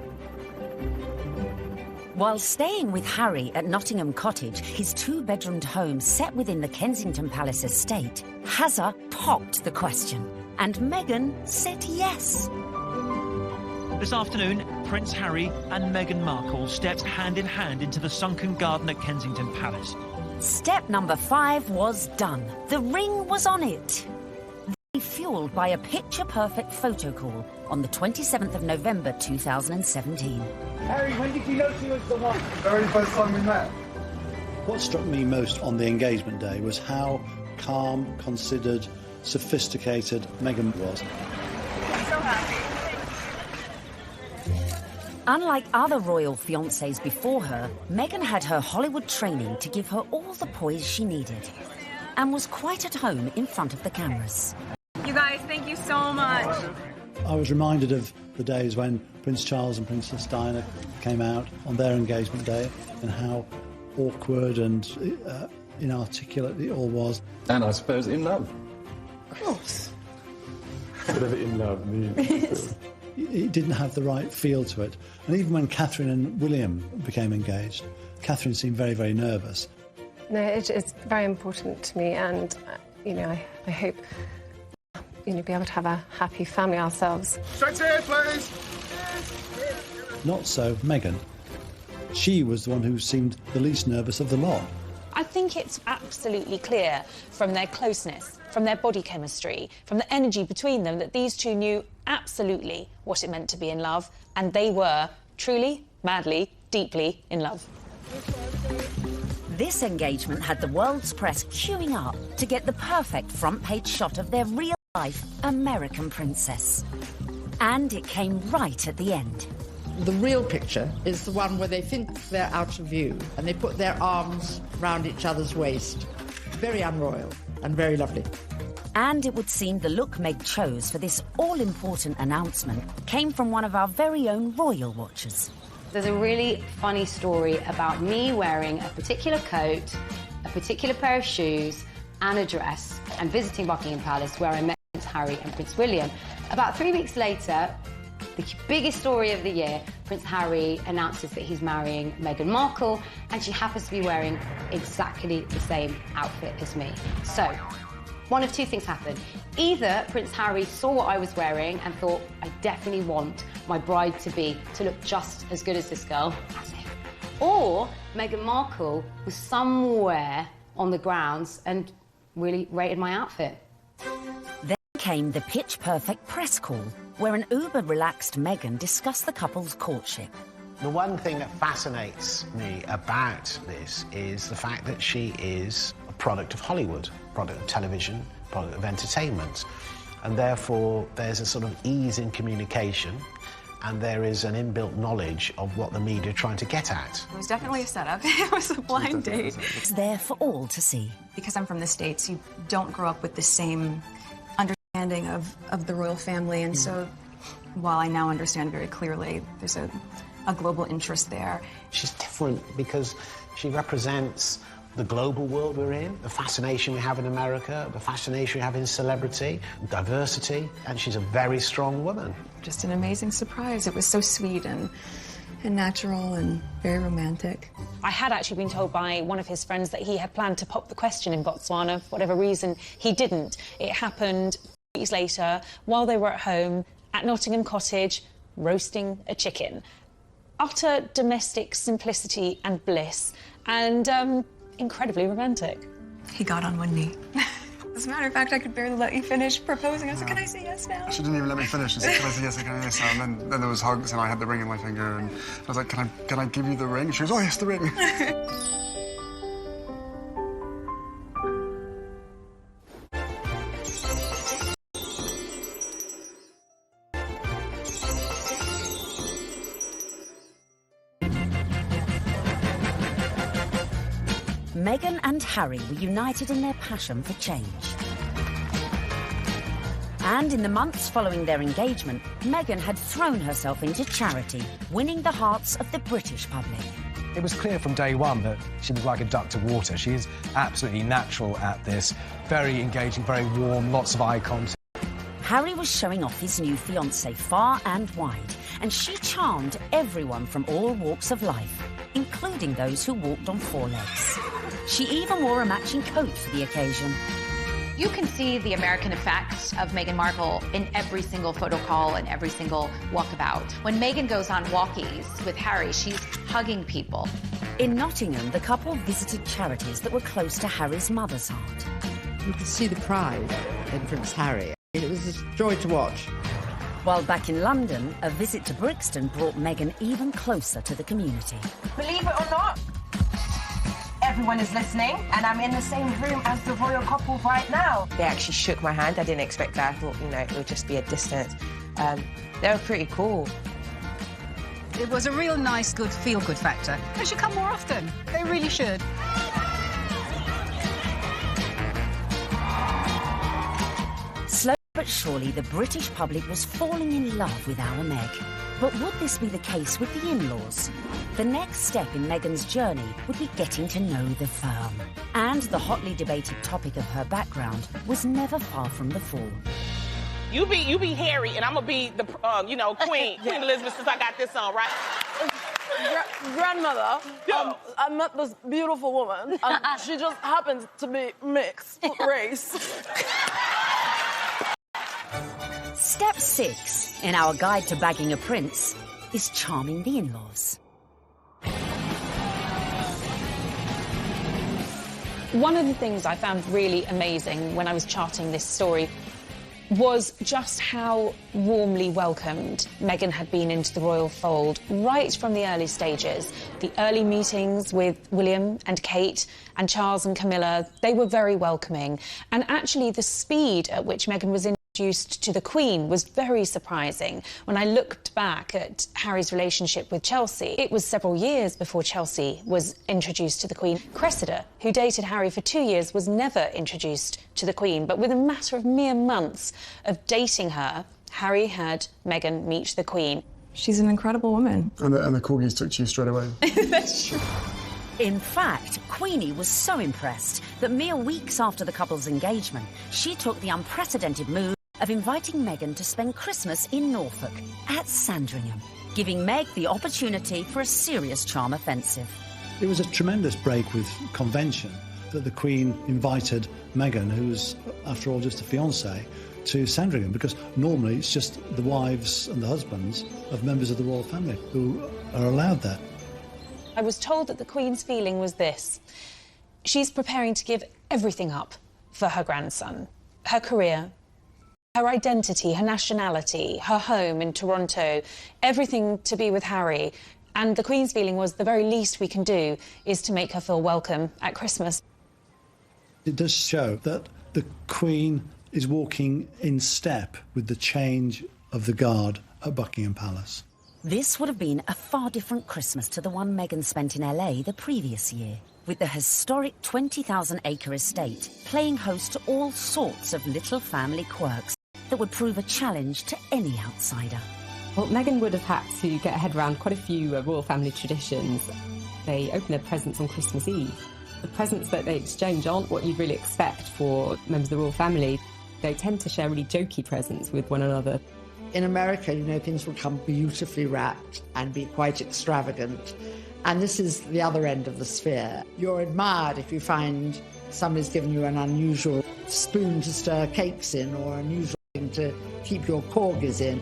[SPEAKER 1] While staying with Harry at Nottingham Cottage, his 2-bedroomed home set within the Kensington Palace estate, Hazza popped the question, and Meghan said yes.
[SPEAKER 23] This afternoon, Prince Harry and Meghan Markle stepped hand in hand into the sunken garden at Kensington Palace.
[SPEAKER 1] Step number 5 was done. The ring was on it. fueled by a picture-perfect photo call on the 27th of November 2017.
[SPEAKER 3] Harry, when did you know she was the one?
[SPEAKER 12] The very first time we met.
[SPEAKER 2] What struck me most on the engagement day was how calm, considered, sophisticated Meghan was.
[SPEAKER 3] I'm so happy.
[SPEAKER 1] Unlike other royal fiancés before her, Meghan had her Hollywood training to give her all the poise she needed and was quite at home in front of the cameras.
[SPEAKER 16] You guys, thank you so much.
[SPEAKER 2] I was reminded of the days when Prince Charles and Princess Diana came out on their engagement day and how awkward and inarticulate it all was.
[SPEAKER 12] And I suppose in love.
[SPEAKER 16] Of course.
[SPEAKER 12] Whatever in love means.
[SPEAKER 2] It didn't have the right feel to it. And even when Catherine and William became engaged, Catherine seemed very, very nervous.
[SPEAKER 13] No, it's very important to me, and, you know, I hope, you know, be able to have a happy family ourselves.
[SPEAKER 12] Straight here, please!
[SPEAKER 2] Not so Meghan. She was the one who seemed the least nervous of the lot.
[SPEAKER 6] I think it's absolutely clear from their closeness, from their body chemistry, from the energy between them, that these two knew absolutely what it meant to be in love, and they were truly, madly, deeply in love.
[SPEAKER 1] This engagement had the world's press queuing up to get the perfect front-page shot of their real-life American princess. And it came right at the end.
[SPEAKER 24] The real picture is the one where they think they're out of view and they put their arms round each other's waist. Very unroyal and very lovely.
[SPEAKER 1] And it would seem the look Meg chose for this all-important announcement came from one of our very own royal watchers.
[SPEAKER 15] There's a really funny story about me wearing a particular coat, a particular pair of shoes and a dress and visiting Buckingham Palace, where I met Prince Harry and Prince William. About 3 weeks later, the biggest story of the year, Prince Harry announces that he's marrying Meghan Markle, and she happens to be wearing exactly the same outfit as me. So, one of two things happened. Either Prince Harry saw what I was wearing and thought, I definitely want my bride-to-be to look just as good as this girl, as if. Or Meghan Markle was somewhere on the grounds and really rated my outfit.
[SPEAKER 1] Then came the pitch-perfect press call, where an uber-relaxed Meghan discussed the couple's courtship.
[SPEAKER 25] The one thing that fascinates me about this is the fact that she is a product of Hollywood, product of television, product of entertainment, and therefore there's a sort of ease in communication, and there is an inbuilt knowledge of what the media are trying to get at.
[SPEAKER 14] It was definitely a setup. It was a blind date.
[SPEAKER 1] It's there for all to see.
[SPEAKER 14] Because I'm from the States, you don't grow up with the same understanding of the royal family, and so while I now understand very clearly, there's a global interest there.
[SPEAKER 25] She's different because she represents the global world we're in, the fascination we have in America, the fascination we have in celebrity, diversity, and she's a very strong woman.
[SPEAKER 14] Just an amazing surprise. It was so sweet and natural and very romantic.
[SPEAKER 6] I had actually been told by one of his friends that he had planned to pop the question in Botswana. For whatever reason, he didn't. It happened weeks later, while they were at home at Nottingham Cottage, roasting a chicken. Utter domestic simplicity and bliss, and incredibly romantic.
[SPEAKER 14] He got on one knee. As a matter of fact, I could barely let you finish proposing. I was like, can I say yes now?
[SPEAKER 18] She didn't even let me finish. She said, can I say yes, can I say yes? And then there was hugs, and I had the ring in my finger, and I was like, can I give you the ring? She goes, oh, yes, the ring.
[SPEAKER 1] Meghan and Harry were united in their passion for change. And in the months following their engagement, Meghan had thrown herself into charity, winning the hearts of the British public.
[SPEAKER 26] It was clear from day one that she was like a duck to water. She is absolutely natural at this, very engaging, very warm, lots of eye contact.
[SPEAKER 1] Harry was showing off his new fiancée far and wide, and she charmed everyone from all walks of life, including those who walked on four legs. She even wore a matching coat for the occasion.
[SPEAKER 7] You can see the American effect of Meghan Markle in every single photo call and every single walkabout. When Meghan goes on walkies with Harry, she's hugging people.
[SPEAKER 1] In Nottingham, the couple visited charities that were close to Harry's mother's heart.
[SPEAKER 24] You could see the pride in Prince Harry. It was a joy to watch.
[SPEAKER 1] While back in London, a visit to Brixton brought Meghan even closer to the community.
[SPEAKER 4] Believe it or not, everyone is listening, and I'm in the same room as the royal couple right now.
[SPEAKER 8] They actually shook my hand. I didn't expect that. I thought, you know, it would just be a distance. They were pretty cool.
[SPEAKER 10] It was a real nice, good, feel-good factor. They should come more often. They really should.
[SPEAKER 1] Slowly but surely, the British public was falling in love with our Meg. But would this be the case with the in-laws? The next step in Meghan's journey would be getting to know the firm. And the hotly debated topic of her background was never far from the fore.
[SPEAKER 17] You be Harry, and I'm gonna be the, Queen Elizabeth, since I got this on, right?
[SPEAKER 19] Grandmother, I met this beautiful woman, and she just happens to be mixed race.
[SPEAKER 1] Step 6 in our guide to bagging a prince is charming the in-laws.
[SPEAKER 6] One of the things I found really amazing when I was charting this story was just how warmly welcomed Meghan had been into the royal fold right from the early stages. The early meetings with William and Kate and Charles and Camilla, they were very welcoming. And actually the speed at which Meghan was introduced to the Queen was very surprising. When I looked back at Harry's relationship with Chelsea, it was several years before Chelsea was introduced to the Queen. Cressida, who dated Harry for 2 years, was never introduced to the Queen, but with a matter of mere months of dating her, Harry had Meghan meet the Queen.
[SPEAKER 14] She's an incredible woman.
[SPEAKER 18] And the corgis took to you straight away.
[SPEAKER 1] That's true. In fact, Queenie was so impressed that mere weeks after the couple's engagement, she took the unprecedented move of inviting Meghan to spend Christmas in Norfolk at Sandringham, giving Meg the opportunity for a serious charm offensive.
[SPEAKER 2] It was a tremendous break with convention that the Queen invited Meghan, who was, after all, just a fiancée, to Sandringham, because normally it's just the wives and the husbands of members of the royal family who are allowed there.
[SPEAKER 6] I was told that the Queen's feeling was this. She's preparing to give everything up for her grandson. Her career, her identity, her nationality, her home in Toronto, everything to be with Harry. And the Queen's feeling was the very least we can do is to make her feel welcome at Christmas.
[SPEAKER 2] It does show that the Queen is walking in step with the change of the guard at Buckingham Palace.
[SPEAKER 1] This would have been a far different Christmas to the one Meghan spent in LA the previous year, with the historic 20,000-acre estate playing host to all sorts of little family quirks that would prove a challenge to any outsider.
[SPEAKER 21] Well, Meghan would have had to get her head around quite a few royal family traditions. They open their presents on Christmas Eve. The presents that they exchange aren't what you'd really expect for members of the royal family. They tend to share really jokey presents with one another.
[SPEAKER 24] In America, you know, things will come beautifully wrapped and be quite extravagant. And this is the other end of the sphere. You're admired if you find somebody's given you an unusual spoon to stir cakes in or an unusual thing to keep your corgis in.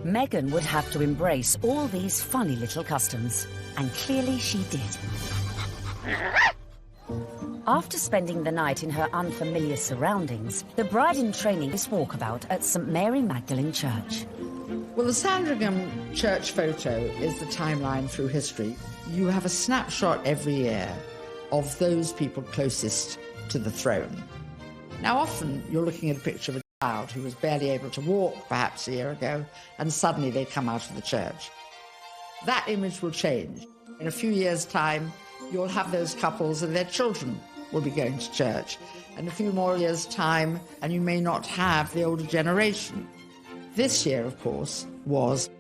[SPEAKER 1] Meghan would have to embrace all these funny little customs, and clearly she did. After spending the night in her unfamiliar surroundings, the bride-in-training is walkabout at St Mary Magdalene Church.
[SPEAKER 24] Well, the Sandringham church photo is the timeline through history. You have a snapshot every year of those people closest to the throne. Now, often you're looking at a picture of a child who was barely able to walk perhaps a year ago, and suddenly they come out of the church. That image will change. In a few years' time, you'll have those couples and their children will be going to church. In a few more years' time, and you may not have the older generation. This year, of course, was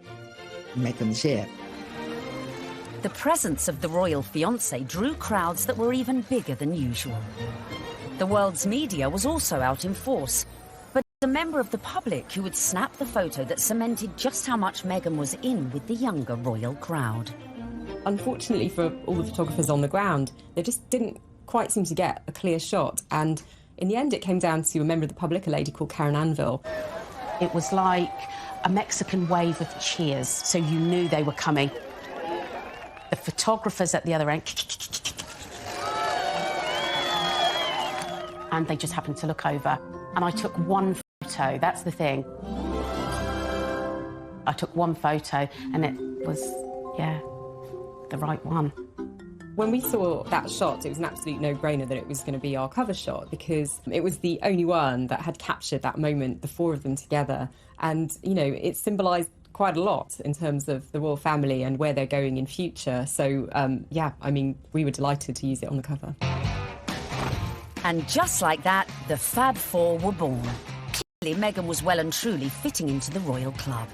[SPEAKER 24] Meghan's year.
[SPEAKER 1] The presence of the royal fiancé drew crowds that were even bigger than usual. The world's media was also out in force, but a member of the public who would snap the photo that cemented just how much Meghan was in with the younger royal crowd.
[SPEAKER 21] Unfortunately for all the photographers on the ground, they just didn't quite seem to get a clear shot, and in the end it came down to a member of the public, a lady called Karen Anvil.
[SPEAKER 27] It was like a Mexican wave of cheers, so you knew they were coming. The photographers at the other end, and they just happened to look over, and I took one photo, that's the thing. I took one photo and it was, yeah, the right one.
[SPEAKER 21] When we saw that shot, it was an absolute no-brainer that it was going to be our cover shot because it was the only one that had captured that moment, the four of them together. And, you know, it symbolised quite a lot in terms of the royal family and where they're going in future. So, yeah, I mean, we were delighted to use it on the cover.
[SPEAKER 1] And just like that, the Fab Four were born. Clearly, Meghan was well and truly fitting into the royal club.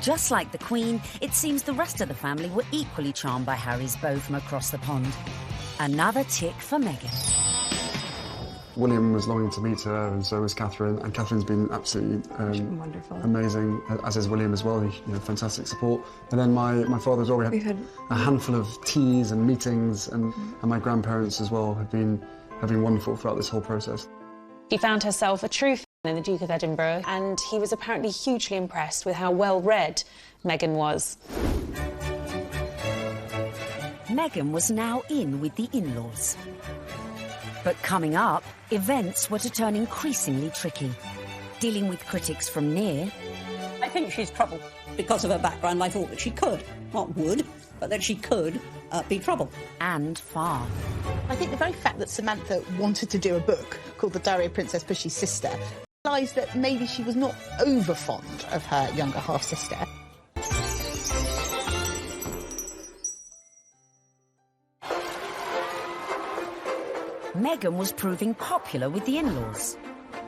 [SPEAKER 1] Just like the Queen, it seems the rest of the family were equally charmed by Harry's beau from across the pond. Another tick for Meghan.
[SPEAKER 18] William was longing to meet her, and so was Catherine. And Catherine's been absolutely
[SPEAKER 13] wonderful,
[SPEAKER 18] amazing, as is William as well. Fantastic support. And then my father as well. We had a handful of teas and meetings, and my grandparents as well have been wonderful throughout this whole process.
[SPEAKER 6] She found herself a true fan in the Duke of Edinburgh, and he was apparently hugely impressed with how well-read Meghan was.
[SPEAKER 1] Meghan was now in with the in-laws. But coming up, events were to turn increasingly tricky. Dealing with critics from near...
[SPEAKER 3] I think she's trouble. Because of her background, I thought that she could, not would, but that she could be trouble.
[SPEAKER 1] And far.
[SPEAKER 5] I think the very fact that Samantha wanted to do a book called The Diary of Princess Pushy's Sister implies that maybe she was not over fond of her younger half-sister.
[SPEAKER 1] Meghan was proving popular with the in-laws,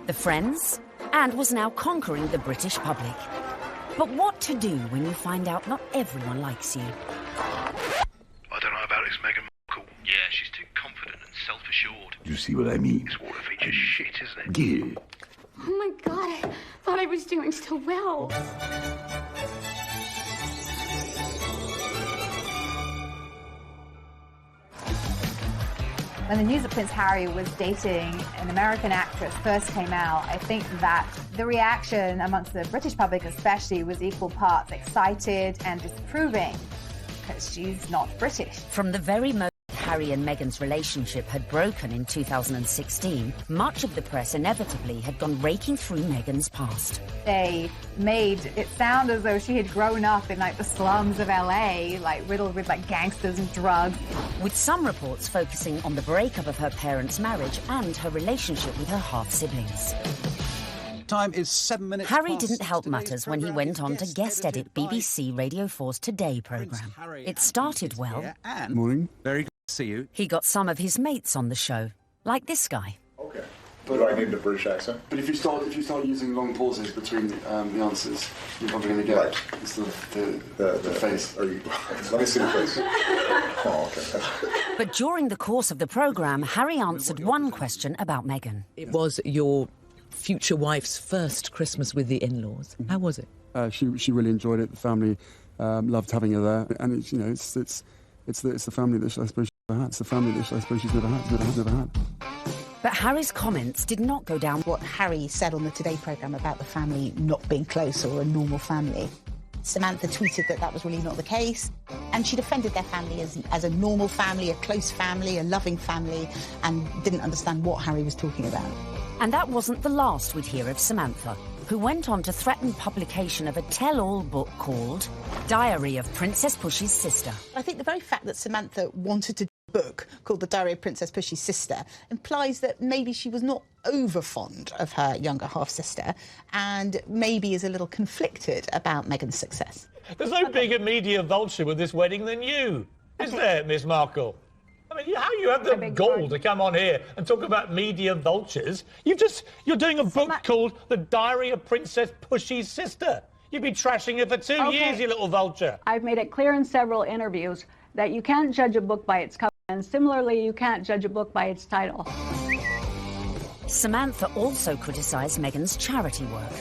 [SPEAKER 1] the friends, and was now conquering the British public. But what to do when you find out not everyone likes you?
[SPEAKER 9] I don't know about this Meghan Markle. Yeah, she's too confident and self-assured.
[SPEAKER 11] You see what I mean?
[SPEAKER 9] This water feature's shit, isn't it?
[SPEAKER 11] Yeah.
[SPEAKER 20] Oh my God, I thought I was doing so well.
[SPEAKER 22] When the news that Prince Harry was dating an American actress first came out, I think that the reaction amongst the British public especially was equal parts excited and disapproving, because she's not British.
[SPEAKER 1] From the very moment Harry and Meghan's relationship had broken in 2016, much of the press inevitably had gone raking through Meghan's past.
[SPEAKER 22] They made it sound as though she had grown up in like the slums of LA, like riddled with like gangsters and drugs.
[SPEAKER 1] With some reports focusing on the breakup of her parents' marriage and her relationship with her half-siblings.
[SPEAKER 23] Time is 7 minutes.
[SPEAKER 1] Harry didn't help matters when he went on to guest edit BBC Radio 4's Today programme. It started well.
[SPEAKER 18] Morning.
[SPEAKER 23] Very good to see you.
[SPEAKER 1] He got some of his mates on the show, like this guy.
[SPEAKER 12] Okay. But do I need a British accent?
[SPEAKER 18] But if you start using long pauses between the answers, you're probably going to get it's the face.
[SPEAKER 12] Are you? Let me see the face. Oh, okay.
[SPEAKER 1] But during the course of the programme, Harry answered one question about Meghan.
[SPEAKER 28] It was your future wife's first Christmas with the in-laws. How was it?
[SPEAKER 18] She really enjoyed it. The family loved having her there, and it's the family that I suppose she's never had. It's the family that I suppose she's never had.
[SPEAKER 1] But Harry's comments did not go down.
[SPEAKER 5] What Harry said on the Today programme about the family not being close or a normal family. Samantha tweeted that was really not the case, and she defended their family as a normal family, a close family, a loving family, and didn't understand what Harry was talking about.
[SPEAKER 1] And that wasn't the last we'd hear of Samantha, who went on to threaten publication of a tell-all book called Diary of Princess Pushy's Sister.
[SPEAKER 5] I think the very fact that Samantha wanted to do a book called The Diary of Princess Pushy's Sister implies that maybe she was not over fond of her younger half-sister and maybe is a little conflicted about Meghan's success.
[SPEAKER 29] There's no bigger media vulture with this wedding than you, is there, Miss Markle? I mean, how you have the gall to come on here and talk about media vultures? You're doing a book called The Diary of Princess Pushy's Sister. You've been trashing it for 2 years, you little vulture.
[SPEAKER 30] I've made it clear in several interviews that you can't judge a book by its cover, and similarly, you can't judge a book by its title.
[SPEAKER 1] Samantha also criticised Meghan's charity work.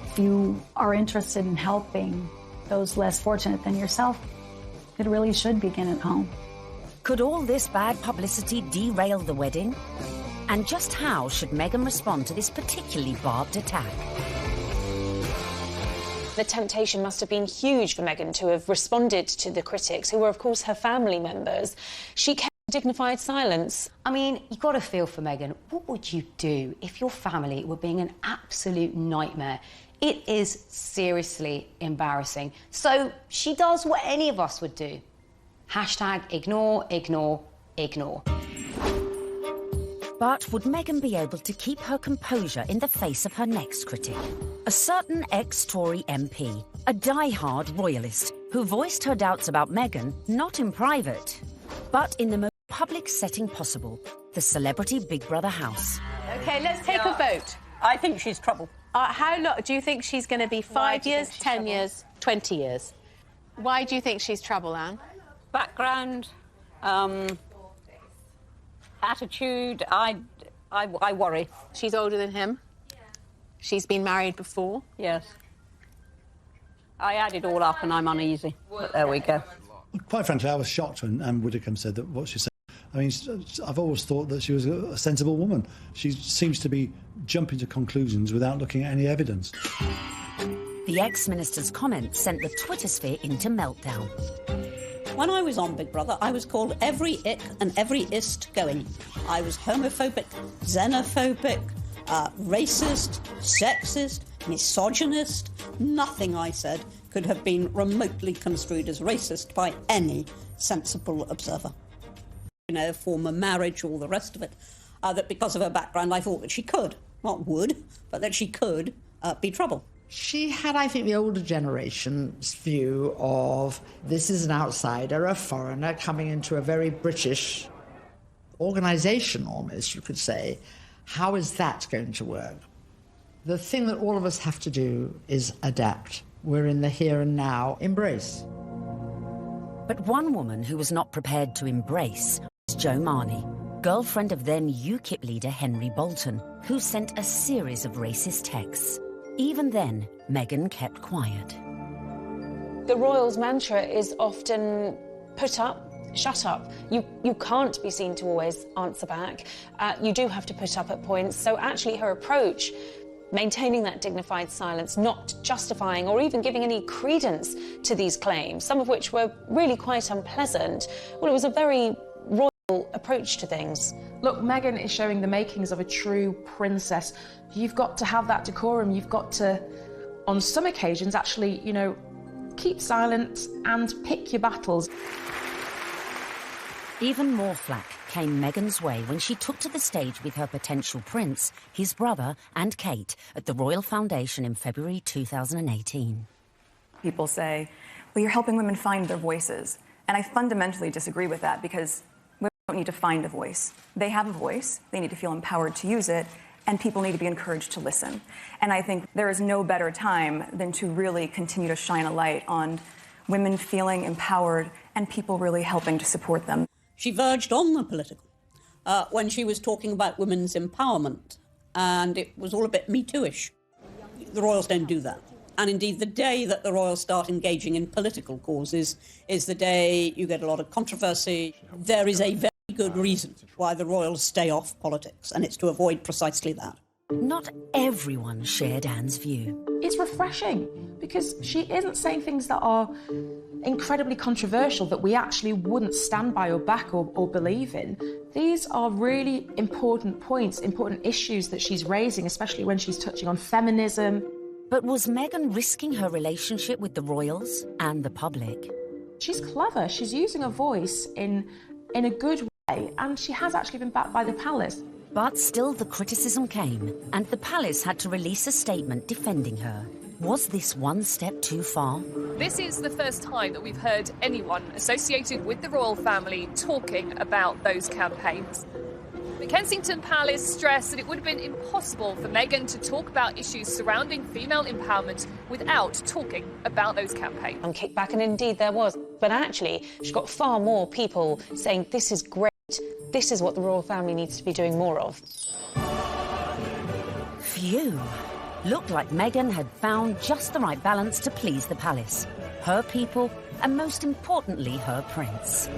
[SPEAKER 30] If you are interested in helping those less fortunate than yourself, it really should begin at home.
[SPEAKER 1] Could all this bad publicity derail the wedding? And just how should Meghan respond to this particularly barbed attack?
[SPEAKER 6] The temptation must have been huge for Meghan to have responded to the critics, who were, of course, her family members. She kept dignified silence.
[SPEAKER 4] I mean, you've got to feel for Meghan. What would you do if your family were being an absolute nightmare? It is seriously embarrassing. So she does what any of us would do. Hashtag ignore, ignore, ignore.
[SPEAKER 1] But would Meghan be able to keep her composure in the face of her next critic? A certain ex-Tory MP, a die-hard royalist, who voiced her doubts about Meghan, not in private, but in the most public setting possible, the celebrity Big Brother house.
[SPEAKER 7] OK, let's take a vote.
[SPEAKER 3] I think she's trouble.
[SPEAKER 7] How long do you think she's going to be? 5 years, 10 years, 20 years? Why do you think she's trouble, Anne?
[SPEAKER 3] Background, attitude, I worry.
[SPEAKER 7] She's older than him? She's been married before?
[SPEAKER 3] Yes. I add it all up and I'm uneasy, but there we go.
[SPEAKER 2] Quite frankly, I was shocked when Anne Widdecombe said that what she said. I mean, I've always thought that she was a sensible woman. She seems to be jumping to conclusions without looking at any evidence.
[SPEAKER 1] The ex-minister's comments sent the Twitter sphere into meltdown.
[SPEAKER 3] When I was on Big Brother, I was called every ick and every ist going. I was homophobic, xenophobic, racist, sexist, misogynist. Nothing I said could have been remotely construed as racist by any sensible observer. You know, former marriage, all the rest of it, that because of her background I thought that she could, not would, but that she could be trouble.
[SPEAKER 24] She had, I think, the older generation's view of this is an outsider, a foreigner coming into a very British organisation almost, you could say. How is that going to work? The thing that all of us have to do is adapt. We're in the here and now. Embrace.
[SPEAKER 1] But one woman who was not prepared to embrace was Jo Marnie, girlfriend of then UKIP leader Henry Bolton, who sent a series of racist texts. Even then, Meghan kept quiet.
[SPEAKER 6] The royals' mantra is often put up, shut up. You can't be seen to always answer back. You do have to put up at points. So actually her approach, maintaining that dignified silence, not justifying or even giving any credence to these claims, some of which were really quite unpleasant, well, it was a very royal approach to things.
[SPEAKER 8] Look, Meghan is showing the makings of a true princess. You've got to have that decorum. You've got to, on some occasions, actually, you know, keep silent and pick your battles.
[SPEAKER 1] Even more flack came Meghan's way when she took to the stage with her potential prince, his brother and Kate at the Royal Foundation in February 2018.
[SPEAKER 10] People say, well, you're helping women find their voices. And I fundamentally disagree with that because women don't need to find a voice. They have a voice. They need to feel empowered to use it. And people need to be encouraged to listen. And I think there is no better time than to really continue to shine a light on women feeling empowered and people really helping to support them.
[SPEAKER 3] She verged on the political when she was talking about women's empowerment, and it was all a bit Me Too-ish. The royals don't do that. And indeed, the day that the royals start engaging in political causes is the day you get a lot of controversy. There is a very good reason why the royals stay off politics, and it's to avoid precisely that.
[SPEAKER 1] Not everyone shared Anne's view.
[SPEAKER 8] It's refreshing because she isn't saying things that are incredibly controversial that we actually wouldn't stand by or back or believe in. These are really important points, important issues that she's raising, especially when she's touching on feminism.
[SPEAKER 1] But was Meghan risking her relationship with the royals and the public?
[SPEAKER 8] She's clever. She's using her voice in a good way, and she has actually been backed by the palace.
[SPEAKER 1] But still the criticism came, and the palace had to release a statement defending her. Was this one step too far?
[SPEAKER 11] This is the first time that we've heard anyone associated with the royal family talking about those campaigns. The Kensington Palace stressed that it would have been impossible for Meghan to talk about issues surrounding female empowerment without talking about those campaigns.
[SPEAKER 6] And kickback, and indeed there was. But actually, she got far more people saying this is great, this is what the royal family needs to be doing more of.
[SPEAKER 1] Phew. Looked like Meghan had found just the right balance to please the palace, her people, and most importantly, her prince.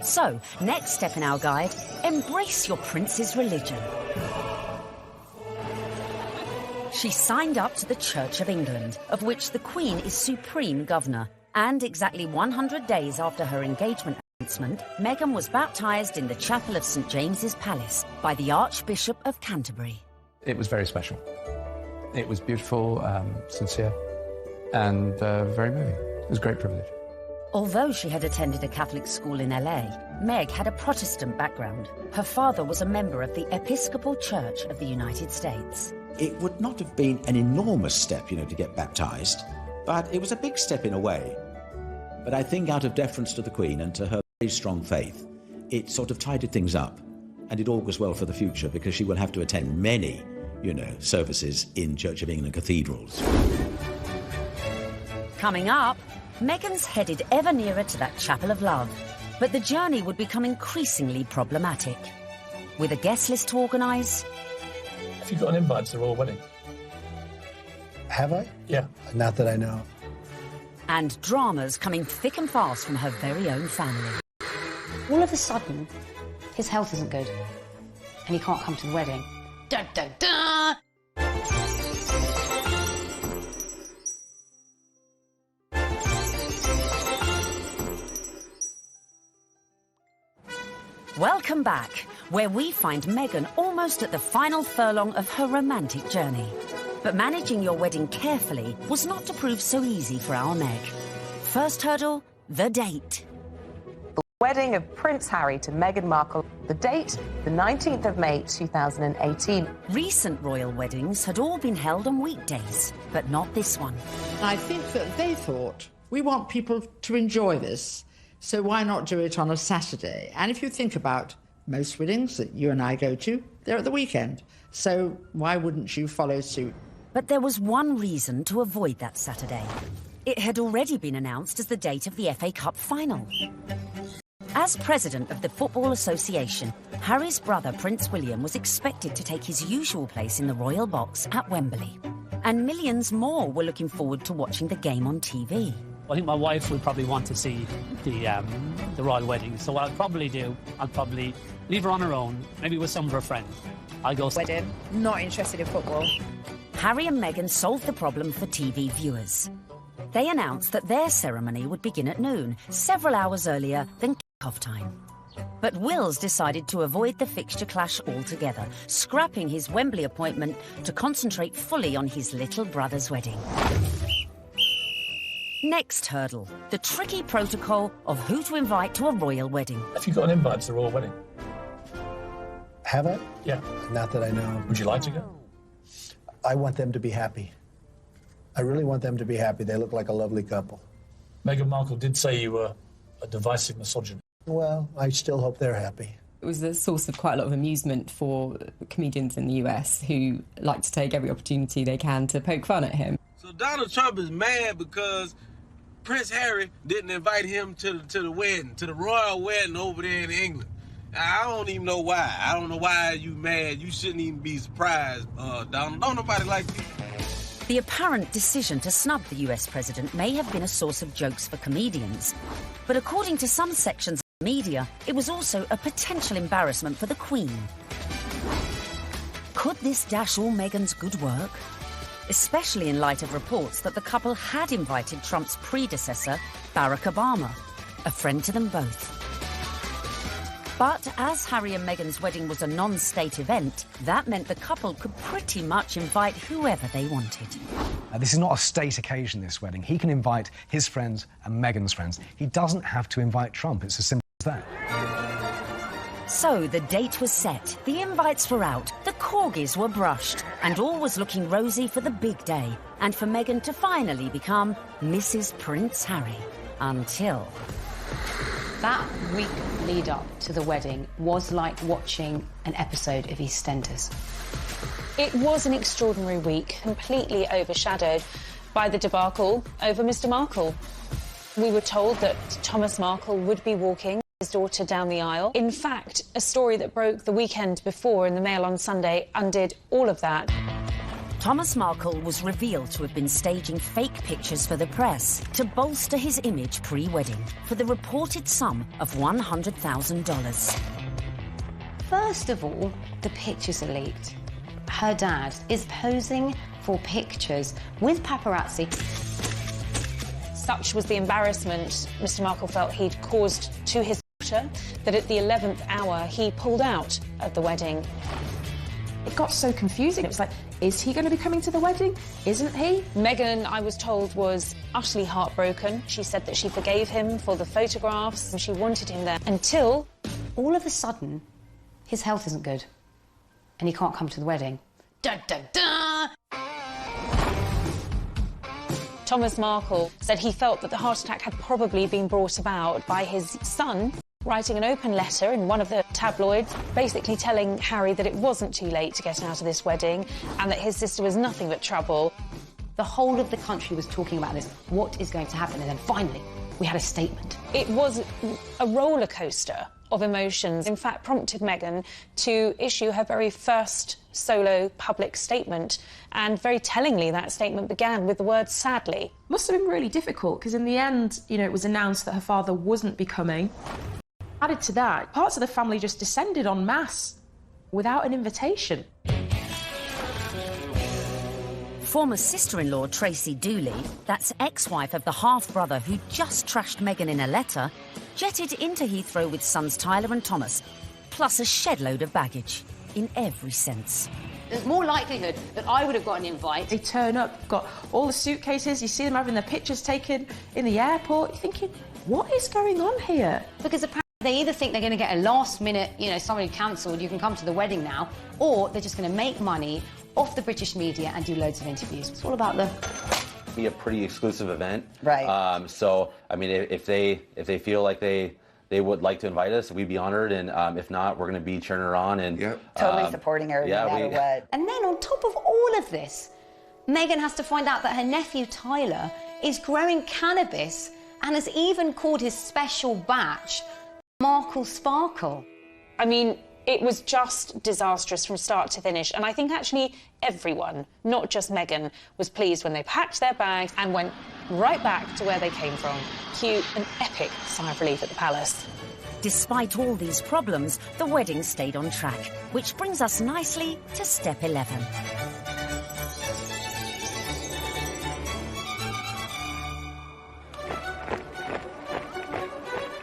[SPEAKER 1] So, next step in our guide, embrace your prince's religion. She signed up to the Church of England, of which the Queen is supreme governor, and exactly 100 days after her engagement Meghan was baptised in the chapel of St James's Palace by the Archbishop of Canterbury.
[SPEAKER 13] It was very special. It was beautiful, sincere, and very moving. It was a great privilege.
[SPEAKER 1] Although she had attended a Catholic school in LA, Meg had a Protestant background. Her father was a member of the Episcopal Church of the United States.
[SPEAKER 14] It would not have been an enormous step, to get baptised, but it was a big step in a way. But I think out of deference to the Queen and to her very strong faith, it sort of tidied things up, and it augurs well for the future because she will have to attend many, services in Church of England cathedrals.
[SPEAKER 1] Coming up, Meghan's headed ever nearer to that chapel of love, but the journey would become increasingly problematic. With a guest list to organise...
[SPEAKER 29] Have you got an invite to the royal wedding?
[SPEAKER 2] Have I?
[SPEAKER 29] Yeah.
[SPEAKER 2] Not that I know.
[SPEAKER 1] And dramas coming thick and fast from her very own family.
[SPEAKER 4] All of a sudden, his health isn't good, and he can't come to the wedding. Dun, dun, dun!
[SPEAKER 1] Welcome back, where we find Meghan almost at the final furlong of her romantic journey. But managing your wedding carefully was not to prove so easy for our Meg. First hurdle, the date.
[SPEAKER 15] The wedding of Prince Harry to Meghan Markle. The date, the 19th of May 2018.
[SPEAKER 1] Recent royal weddings had all been held on weekdays, but not this one.
[SPEAKER 24] I think that they thought, we want people to enjoy this, so why not do it on a Saturday? And if you think about most weddings that you and I go to, they're at the weekend. So why wouldn't you follow suit?
[SPEAKER 1] But there was one reason to avoid that Saturday. It had already been announced as the date of the FA Cup final. As president of the Football Association, Harry's brother Prince William was expected to take his usual place in the royal box at Wembley. And millions more were looking forward to watching the game on TV.
[SPEAKER 16] I think my wife would probably want to see the royal wedding. So what I'd probably do, I'd probably leave her on her own, maybe with some of her friends. I'll go...
[SPEAKER 17] Wedding, not interested in football.
[SPEAKER 1] Harry and Meghan solved the problem for TV viewers. They announced that their ceremony would begin at noon, several hours earlier than kick-off time. But Wills decided to avoid the fixture clash altogether, scrapping his Wembley appointment to concentrate fully on his little brother's wedding. Next hurdle, the tricky protocol of who to invite to a royal wedding.
[SPEAKER 29] Have you got an invite to the royal wedding?
[SPEAKER 2] Have I?
[SPEAKER 29] Yeah.
[SPEAKER 2] Not that I know.
[SPEAKER 29] Would you like to go?
[SPEAKER 2] I want them to be happy. I really want them to be happy. They look like a lovely couple.
[SPEAKER 29] Meghan Markle did say you were a divisive misogynist.
[SPEAKER 2] Well, I still hope they're happy.
[SPEAKER 19] It was a source of quite a lot of amusement for comedians in the US who like to take every opportunity they can to poke fun at him.
[SPEAKER 21] So Donald Trump is mad because Prince Harry didn't invite him to the wedding, to the royal wedding over there in England. I don't even know why. I don't know why you mad. You shouldn't even be surprised, Donald. Don't nobody like you.
[SPEAKER 1] The apparent decision to snub the US president may have been a source of jokes for comedians. But according to some sections of the media, it was also a potential embarrassment for the Queen. Could this dash all Meghan's good work? Especially in light of reports that the couple had invited Trump's predecessor, Barack Obama, a friend to them both. But as Harry and Meghan's wedding was a non-state event, that meant the couple could pretty much invite whoever they wanted.
[SPEAKER 25] This is not a state occasion, this wedding. He can invite his friends and Meghan's friends. He doesn't have to invite Trump. It's as simple as that.
[SPEAKER 1] So the date was set, the invites were out, the corgis were brushed, and all was looking rosy for the big day, and for Meghan to finally become Mrs. Prince Harry. Until...
[SPEAKER 4] That week lead up to the wedding was like watching an episode of EastEnders.
[SPEAKER 6] It was an extraordinary week, completely overshadowed by the debacle over Mr. Markle. We were told that Thomas Markle would be walking his daughter down the aisle. In fact, a story that broke the weekend before in the Mail on Sunday undid all of that.
[SPEAKER 1] Thomas Markle was revealed to have been staging fake pictures for the press to bolster his image pre-wedding for the reported sum of $100,000.
[SPEAKER 4] First of all, the pictures are leaked. Her dad is posing for pictures with paparazzi.
[SPEAKER 6] Such was the embarrassment Mr. Markle felt he'd caused to his doctor that at the 11th hour he pulled out of the wedding.
[SPEAKER 8] It got so confusing. It was like, is he going to be coming to the wedding? Isn't he?
[SPEAKER 6] Meghan, I was told, was utterly heartbroken. She said that she forgave him for the photographs and she wanted him there until...
[SPEAKER 4] all of a sudden, his health isn't good and he can't come to the wedding. Dun, dun, dun!
[SPEAKER 6] Thomas Markle said he felt that the heart attack had probably been brought about by his son writing an open letter in one of the tabloids, basically telling Harry that it wasn't too late to get out of this wedding and that his sister was nothing but trouble.
[SPEAKER 4] The whole of the country was talking about this. What is going to happen? And then finally, we had a statement.
[SPEAKER 6] It was a roller coaster of emotions, in fact, prompted Meghan to issue her very first solo public statement. And very tellingly, that statement began with the word sadly.
[SPEAKER 8] Must have been really difficult, because in the end, you know, it was announced that her father wasn't be coming. Added to that, parts of the family just descended en masse without an invitation.
[SPEAKER 1] Former sister-in-law Tracy Dooley, that's ex-wife of the half-brother who just trashed Meghan in a letter, jetted into Heathrow with sons Tyler and Thomas, plus a shed-load of baggage, in every sense.
[SPEAKER 4] There's more likelihood that I would have got an invite.
[SPEAKER 8] They turn up, got all the suitcases, you see them having their pictures taken in the airport, you're thinking, what is going on here?
[SPEAKER 4] Because apparently they either think they're going to get a last-minute, you know, somebody cancelled, you can come to the wedding now, or they're just going to make money off the British media and do loads of interviews. It's all about the...
[SPEAKER 5] be a pretty exclusive event.
[SPEAKER 4] Right.
[SPEAKER 5] So, I mean, if they feel like they would like to invite us, we'd be honored. And if not, we're going to be cheering her on and
[SPEAKER 9] totally supporting her no matter what.
[SPEAKER 4] And then on top of all of this, Meghan has to find out that her nephew Tyler is growing cannabis and has even called his special batch Markle Sparkle.
[SPEAKER 6] I mean, it was just disastrous from start to finish. And I think actually everyone, not just Meghan, was pleased when they packed their bags and went right back to where they came from. Cue an epic sigh of relief at the palace.
[SPEAKER 1] Despite all these problems, the wedding stayed on track, which brings us nicely to step 11.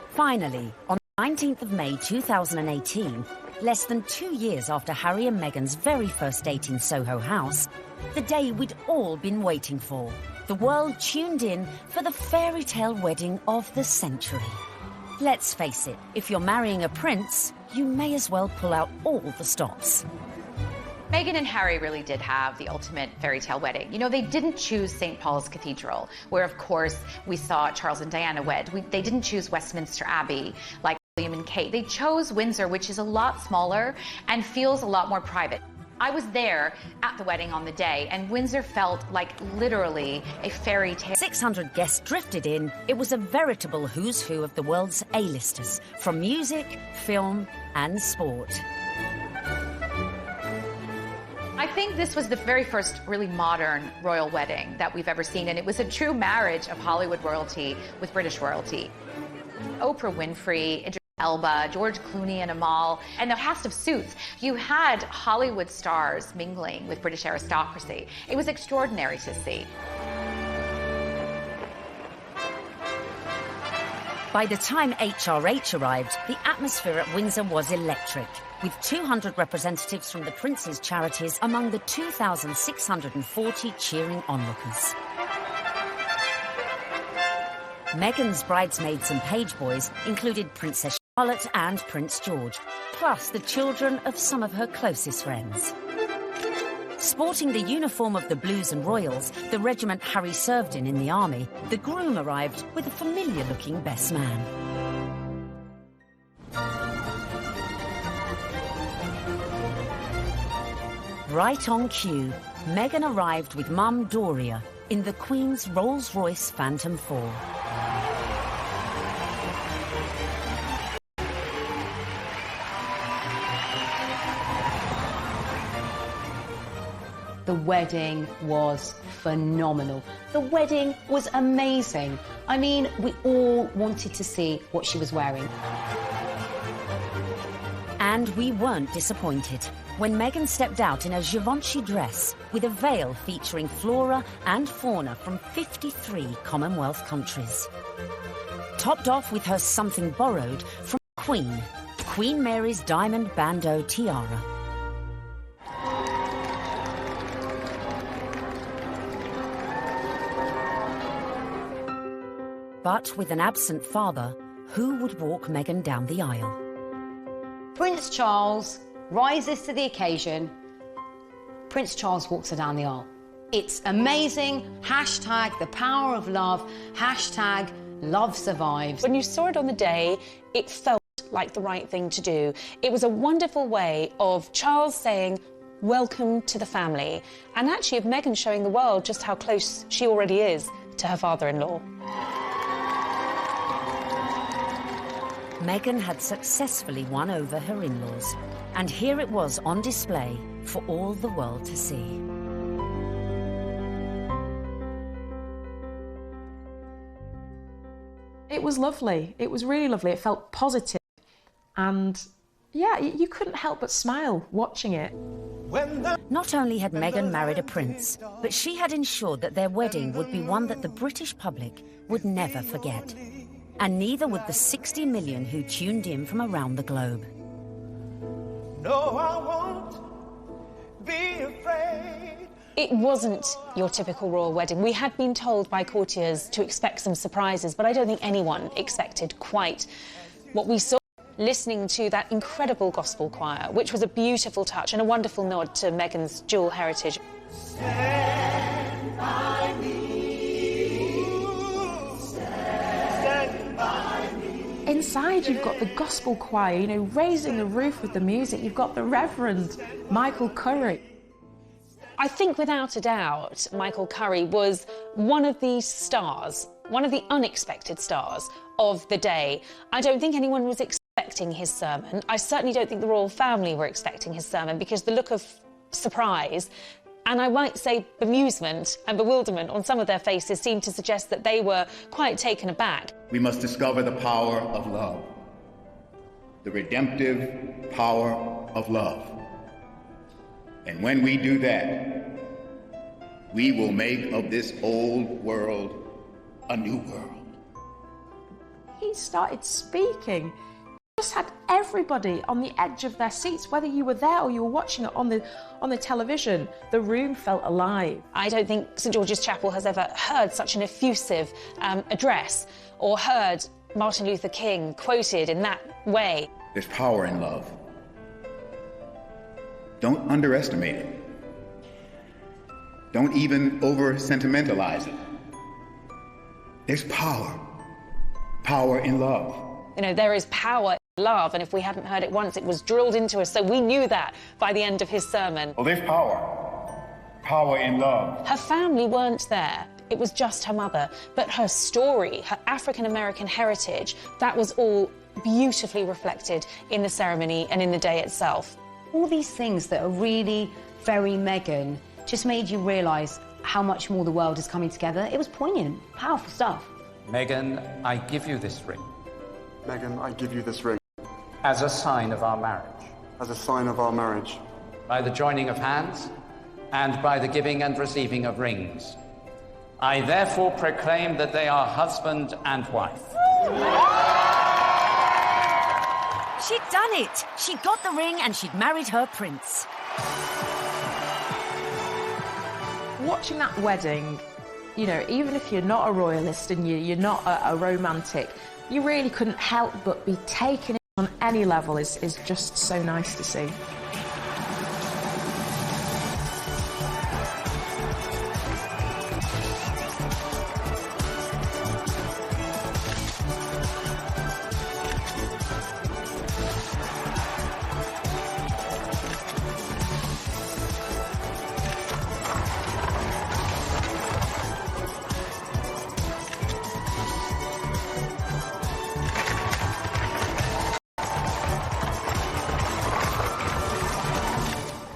[SPEAKER 1] Finally, on 19th of May 2018, less than 2 years after Harry and Meghan's very first date in Soho House, the day we'd all been waiting for. The world tuned in for the fairy tale wedding of the century. Let's face it, if you're marrying a prince, you may as well pull out all the stops.
[SPEAKER 9] Meghan and Harry really did have the ultimate fairy tale wedding. You know, they didn't choose St. Paul's Cathedral, where, of course, we saw Charles and Diana wed. They didn't choose Westminster Abbey, like William and Kate. They chose Windsor, which is a lot smaller and feels a lot more private. I was there at the wedding on the day, and Windsor felt like literally a fairy tale.
[SPEAKER 1] 600 guests drifted in. It was a veritable who's who of the world's A-listers, from music, film, and sport.
[SPEAKER 9] I think this was the very first really modern royal wedding that we've ever seen, and it was a true marriage of Hollywood royalty with British royalty. Oprah Winfrey, Idris Elba, George Clooney and Amal, and a cast of Suits. You had Hollywood stars mingling with British aristocracy. It was extraordinary to see.
[SPEAKER 1] By the time HRH arrived, the atmosphere at Windsor was electric, with 200 representatives from the Prince's charities among the 2,640 cheering onlookers. Meghan's bridesmaids and page boys included Princess Charlotte and Prince George, plus the children of some of her closest friends. Sporting the uniform of the Blues and Royals, the regiment Harry served in the army, the groom arrived with a familiar-looking best man. Right on cue, Meghan arrived with Mum Doria in the Queen's Rolls-Royce Phantom 4.
[SPEAKER 4] The wedding was phenomenal. The wedding was amazing. I mean, we all wanted to see what she was wearing.
[SPEAKER 1] And we weren't disappointed when Meghan stepped out in a Givenchy dress with a veil featuring flora and fauna from 53 Commonwealth countries. Topped off with her something borrowed from Queen, Queen Mary's diamond bandeau tiara. But with an absent father, who would walk Meghan down the aisle?
[SPEAKER 4] Prince Charles rises to the occasion. Prince Charles walks her down the aisle. It's amazing. Hashtag the power of love. Hashtag love survives.
[SPEAKER 6] When you saw it on the day, it felt like the right thing to do. It was a wonderful way of Charles saying, welcome to the family, and actually of Meghan showing the world just how close she already is to her father-in-law.
[SPEAKER 1] Meghan had successfully won over her in-laws, and here it was on display for all the world to see.
[SPEAKER 8] It was lovely. It was really lovely. It felt positive. And yeah, you couldn't help but smile watching it.
[SPEAKER 1] Not only had Meghan married a prince, but she had ensured that their wedding would be one that the British public would never forget. And neither would the 60 million who tuned in from around the globe.
[SPEAKER 7] No, I won't be afraid.
[SPEAKER 6] It wasn't your typical royal wedding. We had been told by courtiers to expect some surprises, but I don't think anyone expected quite what we saw. Listening to that incredible gospel choir, which was a beautiful touch and a wonderful nod to Meghan's dual heritage.
[SPEAKER 7] Stand by me. Stand by me.
[SPEAKER 8] Inside you've got the gospel choir, you know, raising the roof with the music. You've got the Reverend Michael Curry.
[SPEAKER 6] I think without a doubt, Michael Curry was one of the stars, one of the unexpected stars of the day. I don't think anyone was expecting his sermon. I certainly don't think the royal family were expecting his sermon, because the look of surprise, and I might say bemusement and bewilderment on some of their faces seemed to suggest that they were quite taken aback.
[SPEAKER 12] We must discover the power of love, the redemptive power of love. And when we do that, we will make of this old world a new world.
[SPEAKER 8] He started speaking. Just had everybody on the edge of their seats, whether you were there or you were watching it on the television. The room felt alive.
[SPEAKER 6] I don't think St George's Chapel has ever heard such an effusive address, or heard Martin Luther King quoted in that way.
[SPEAKER 12] There's power in love. Don't underestimate it. Don't even over-sentimentalize it. There's power in love.
[SPEAKER 6] You know, there is power in love, and if we hadn't heard it once, it was drilled into us, so we knew that by the end of his sermon.
[SPEAKER 12] Well, there's power in love.
[SPEAKER 6] Her family weren't there. It was just her mother. But her story, her African-American heritage, that was all beautifully reflected in the ceremony and in the day itself.
[SPEAKER 4] All these things that are really very Meghan just made you realise how much more the world is coming together. It was poignant, powerful stuff.
[SPEAKER 13] Meghan, I give you this ring.
[SPEAKER 18] Meghan, I give you this ring.
[SPEAKER 13] As a sign of our marriage.
[SPEAKER 18] As a sign of our marriage.
[SPEAKER 13] By the joining of hands and by the giving and receiving of rings. I therefore proclaim that they are husband and wife.
[SPEAKER 1] She'd done it. She got the ring and she'd married her prince.
[SPEAKER 8] Watching that wedding, you know, even if you're not a royalist and you're not a romantic, you really couldn't help but be taken in on any level. Is just so nice to see.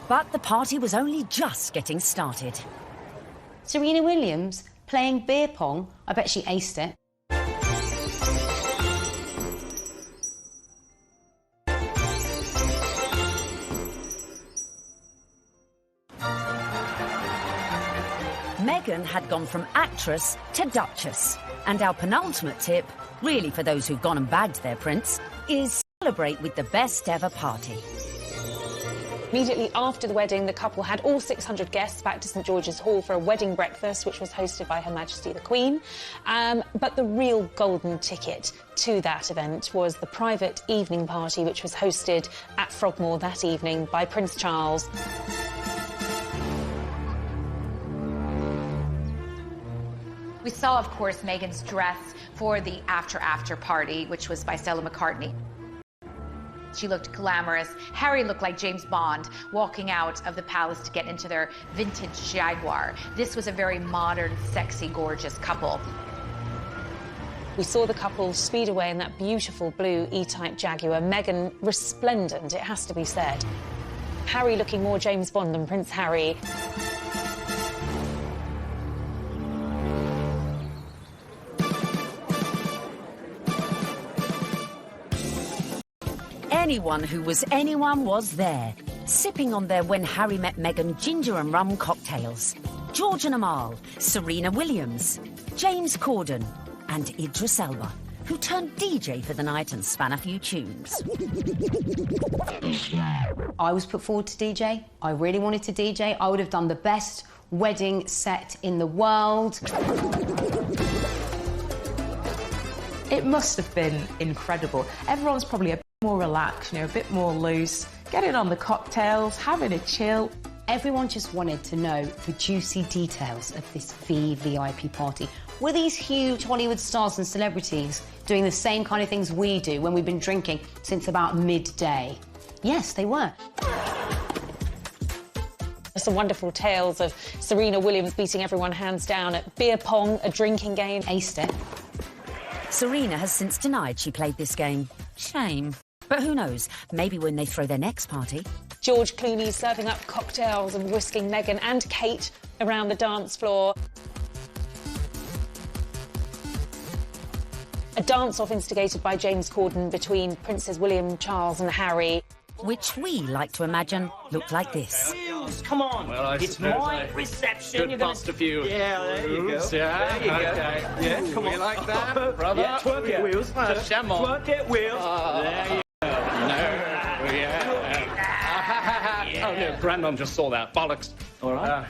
[SPEAKER 1] But the party was only just getting started.
[SPEAKER 4] Serena Williams playing beer pong. I bet she aced it.
[SPEAKER 1] Meghan had gone from actress to duchess. And our penultimate tip, really for those who've gone and bagged their prince, is celebrate with the best ever party.
[SPEAKER 6] Immediately after the wedding, the couple had all 600 guests back to St George's Hall for a wedding breakfast, which was hosted by Her Majesty the Queen. But the real golden ticket to that event was the private evening party, which was hosted at Frogmore that evening by Prince Charles.
[SPEAKER 9] We saw, of course, Meghan's dress for the after party, which was by Stella McCartney. She looked glamorous. Harry looked like James Bond walking out of the palace to get into their vintage Jaguar. This was a very modern, sexy, gorgeous couple.
[SPEAKER 6] We saw the couple speed away in that beautiful blue E-Type Jaguar. Meghan resplendent, it has to be said. Harry looking more James Bond than Prince Harry.
[SPEAKER 1] Anyone who was anyone was there, sipping on their When Harry Met Meghan ginger and rum cocktails. George and Amal, Serena Williams, James Corden and Idris Elba, who turned DJ for the night and span a few tunes.
[SPEAKER 4] I was put forward to DJ. I really wanted to DJ. I would have done the best wedding set in the world.
[SPEAKER 8] It must have been incredible. Everyone's probably a bit more relaxed, you know, a bit more loose, getting on the cocktails, having a chill.
[SPEAKER 4] Everyone just wanted to know the juicy details of this VVIP party. Were these huge Hollywood stars and celebrities doing the same kind of things we do when we've been drinking since about midday? Yes, they were.
[SPEAKER 6] Some wonderful tales of Serena Williams beating everyone hands down at beer pong, a drinking game.
[SPEAKER 4] Aced it.
[SPEAKER 1] Serena has since denied she played this game. Shame. But who knows, maybe when they throw their next party.
[SPEAKER 6] George Clooney serving up cocktails and whisking Meghan and Kate around the dance floor. A dance-off instigated by James Corden between Princes William, Charles and Harry.
[SPEAKER 1] Which we like to imagine looked like this.
[SPEAKER 3] Come on,
[SPEAKER 10] well,
[SPEAKER 3] it's my reception.
[SPEAKER 10] Good
[SPEAKER 3] You're gonna
[SPEAKER 10] bust a few.
[SPEAKER 3] Yeah, there you go.
[SPEAKER 10] Yeah,
[SPEAKER 3] there you go.
[SPEAKER 10] okay.
[SPEAKER 3] Yeah, come
[SPEAKER 10] We
[SPEAKER 3] on.
[SPEAKER 10] like that, brother.
[SPEAKER 3] Yeah, twerk it, Wheels.
[SPEAKER 10] Come on.
[SPEAKER 3] Twerk it, Wheels. There you go.
[SPEAKER 10] No, yeah. Oh, no, Brandon just saw that. Bollocks.
[SPEAKER 3] All right.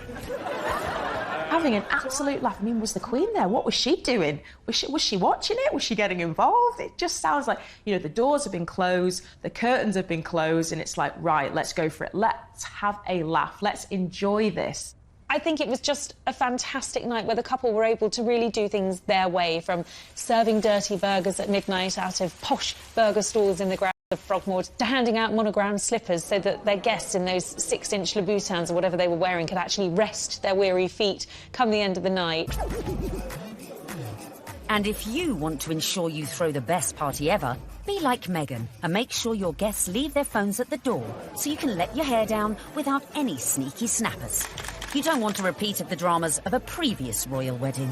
[SPEAKER 8] Having an absolute laugh. I mean, was the Queen there? What was she doing? Was she watching it? Was she getting involved? It just sounds like, you know, the doors have been closed, the curtains have been closed, and it's like, right, let's go for it. Let's have a laugh. Let's enjoy this.
[SPEAKER 6] I think it was just a fantastic night where the couple were able to really do things their way, from serving dirty burgers at midnight out of posh burger stalls in the grounds of Frogmore to handing out monogrammed slippers so that their guests in those 6-inch Louboutins or whatever they were wearing could actually rest their weary feet come the end of the night.
[SPEAKER 1] And if you want to ensure you throw the best party ever, be like Meghan and make sure your guests leave their phones at the door so you can let your hair down without any sneaky snappers. You don't want a repeat of the dramas of a previous royal wedding.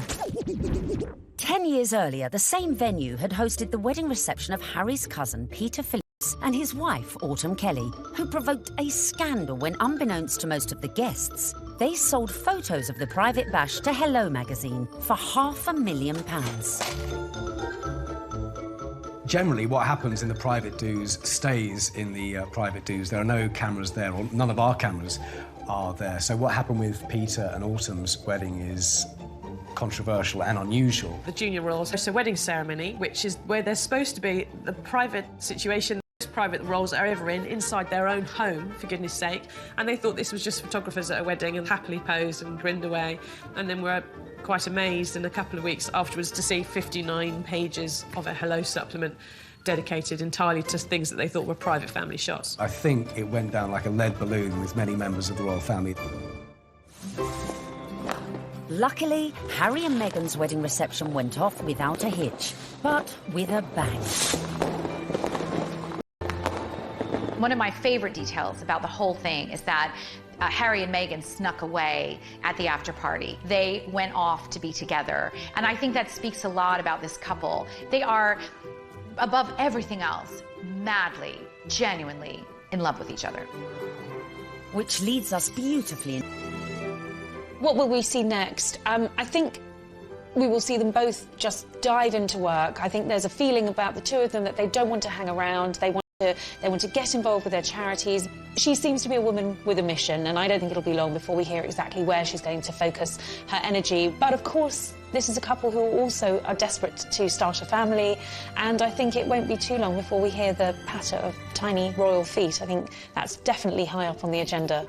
[SPEAKER 1] 10 years earlier, the same venue had hosted the wedding reception of Harry's cousin, Peter Phillips, and his wife, Autumn Kelly, who provoked a scandal when, unbeknownst to most of the guests, they sold photos of the private bash to Hello magazine for £500,000.
[SPEAKER 25] Generally, what happens in the private do's stays in the private do's. There are no cameras there, or none of our cameras are there. So what happened with Peter and Autumn's wedding is controversial and unusual.
[SPEAKER 11] The junior royals host a wedding ceremony, which is where they're supposed to be the private situation, most private roles are ever in, inside their own home, for goodness sake. And they thought this was just photographers at a wedding and happily posed and grinned away. And then we're quite amazed in a couple of weeks afterwards to see 59 pages of a Hello supplement dedicated entirely to things that they thought were private family shots.
[SPEAKER 25] I think it went down like a lead balloon with many members of the royal family.
[SPEAKER 1] Luckily, Harry and Meghan's wedding reception went off without a hitch, but with a bang.
[SPEAKER 9] One of my favorite details about the whole thing is that Harry and Meghan snuck away at the after party. They went off to be together. And I think that speaks a lot about this couple. They are, above everything else, madly, genuinely in love with each other.
[SPEAKER 1] Which leads us beautifully.
[SPEAKER 6] What will we see next? I think we will see them both just dive into work. I think there's a feeling about the two of them that they don't want to hang around. They want They want to get involved with their charities. She seems to be a woman with a mission, and I don't think it'll be long before we hear exactly where she's going to focus her energy. But of course, this is a couple who also are desperate to start a family, and I think it won't be too long before we hear the patter of tiny royal feet. I think that's definitely high up on the agenda.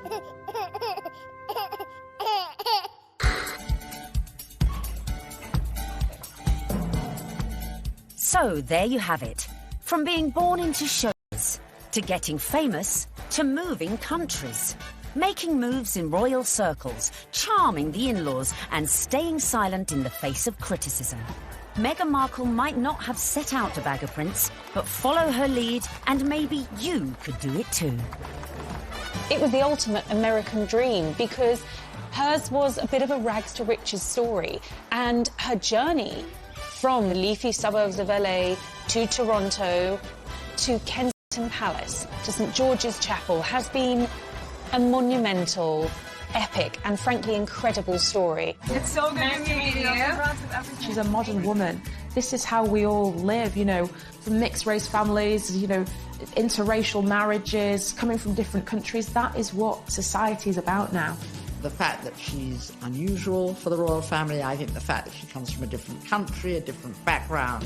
[SPEAKER 1] So there you have it. From being born into shows, to getting famous, to moving countries. Making moves in royal circles, charming the in-laws, and staying silent in the face of criticism. Meghan Markle might not have set out to bag a prince, but follow her lead, and maybe you could do it too.
[SPEAKER 6] It was the ultimate American dream, because hers was a bit of a rags to riches story, and her journey from the leafy suburbs of LA to Toronto to Kensington Palace to St George's Chapel has been a monumental, epic and frankly incredible story.
[SPEAKER 8] It's so good to meet you. She's a modern woman. This is how we all live, you know, from mixed race families, you know, interracial marriages, coming from different countries. That is what society is about now.
[SPEAKER 14] The fact that she's unusual for the royal family, I think the fact that she comes from a different country, a different background,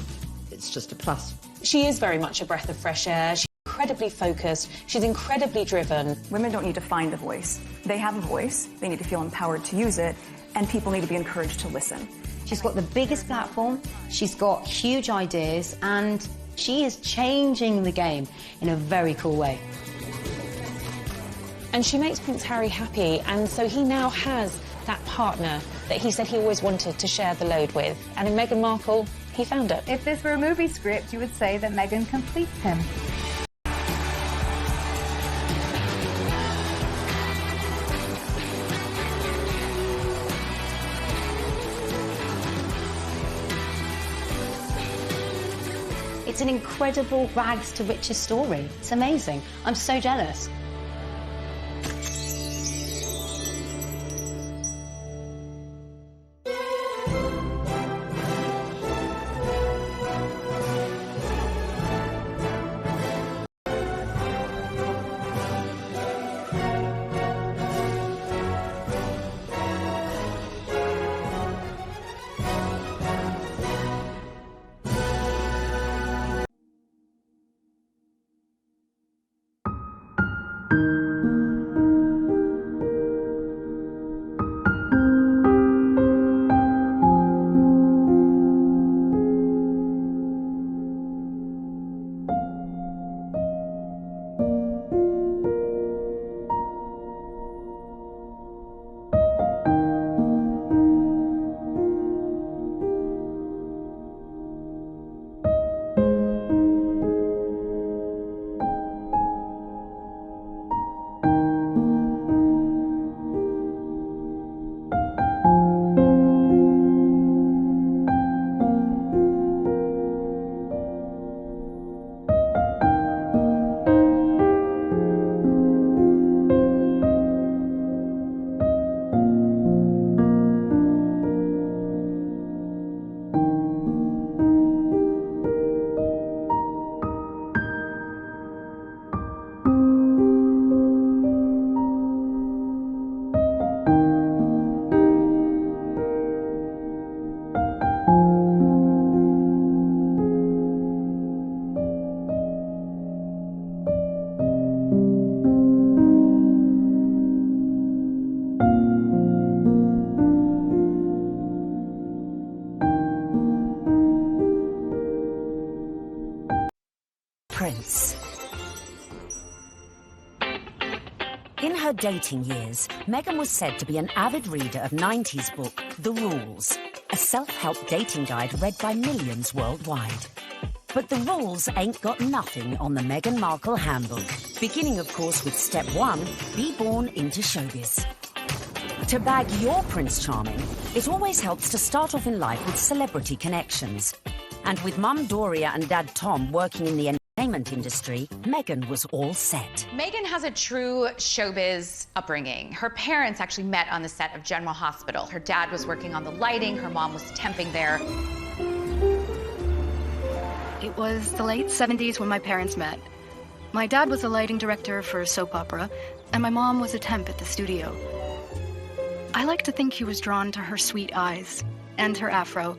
[SPEAKER 14] it's just a plus.
[SPEAKER 6] She is very much a breath of fresh air. She's incredibly focused. She's incredibly driven.
[SPEAKER 15] Women don't need to find a voice. They have a voice. They need to feel empowered to use it, and people need to be encouraged to listen.
[SPEAKER 4] She's got the biggest platform, she's got huge ideas, and she is changing the game in a very cool way.
[SPEAKER 6] And she makes Prince Harry happy, and so he now has that partner that he said he always wanted to share the load with. And in Meghan Markle, he found it.
[SPEAKER 20] If this were a movie script, you would say that Meghan completes him.
[SPEAKER 4] It's an incredible rags to riches story. It's amazing. I'm so jealous.
[SPEAKER 1] Prince. In her dating years, Meghan was said to be an avid reader of 90s book, The Rules, a self-help dating guide read by millions worldwide. But the rules ain't got nothing on the Meghan Markle handbook. Beginning, of course, with step 1, be born into showbiz. To bag your Prince Charming, it always helps to start off in life with celebrity connections. And with Mum Doria and Dad Tom working in the entertainment industry, Meghan was all set.
[SPEAKER 9] Meghan has a true showbiz upbringing. Her parents actually met on the set of General Hospital. Her dad was working on the lighting, her mom was temping there.
[SPEAKER 22] It was the late 70s when my parents met.
[SPEAKER 16] My dad was a lighting director for a soap opera, and my mom was a temp at the studio. I like to think he was drawn to her sweet eyes and her afro,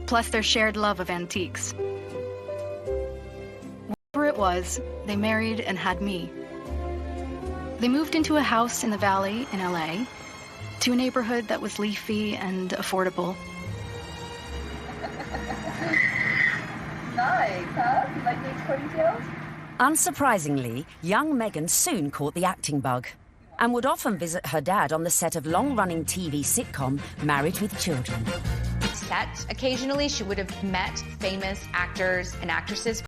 [SPEAKER 16] plus their shared love of antiques. Whatever it was, they married and had me. They moved into a house in the Valley in LA, to a neighborhood that was leafy and affordable.
[SPEAKER 17] Nice, huh? You like these ponytails?
[SPEAKER 1] Unsurprisingly, young Meghan soon caught the acting bug and would often visit her dad on the set of long-running TV sitcom Married with Children.
[SPEAKER 9] Set occasionally, she would have met famous actors and actresses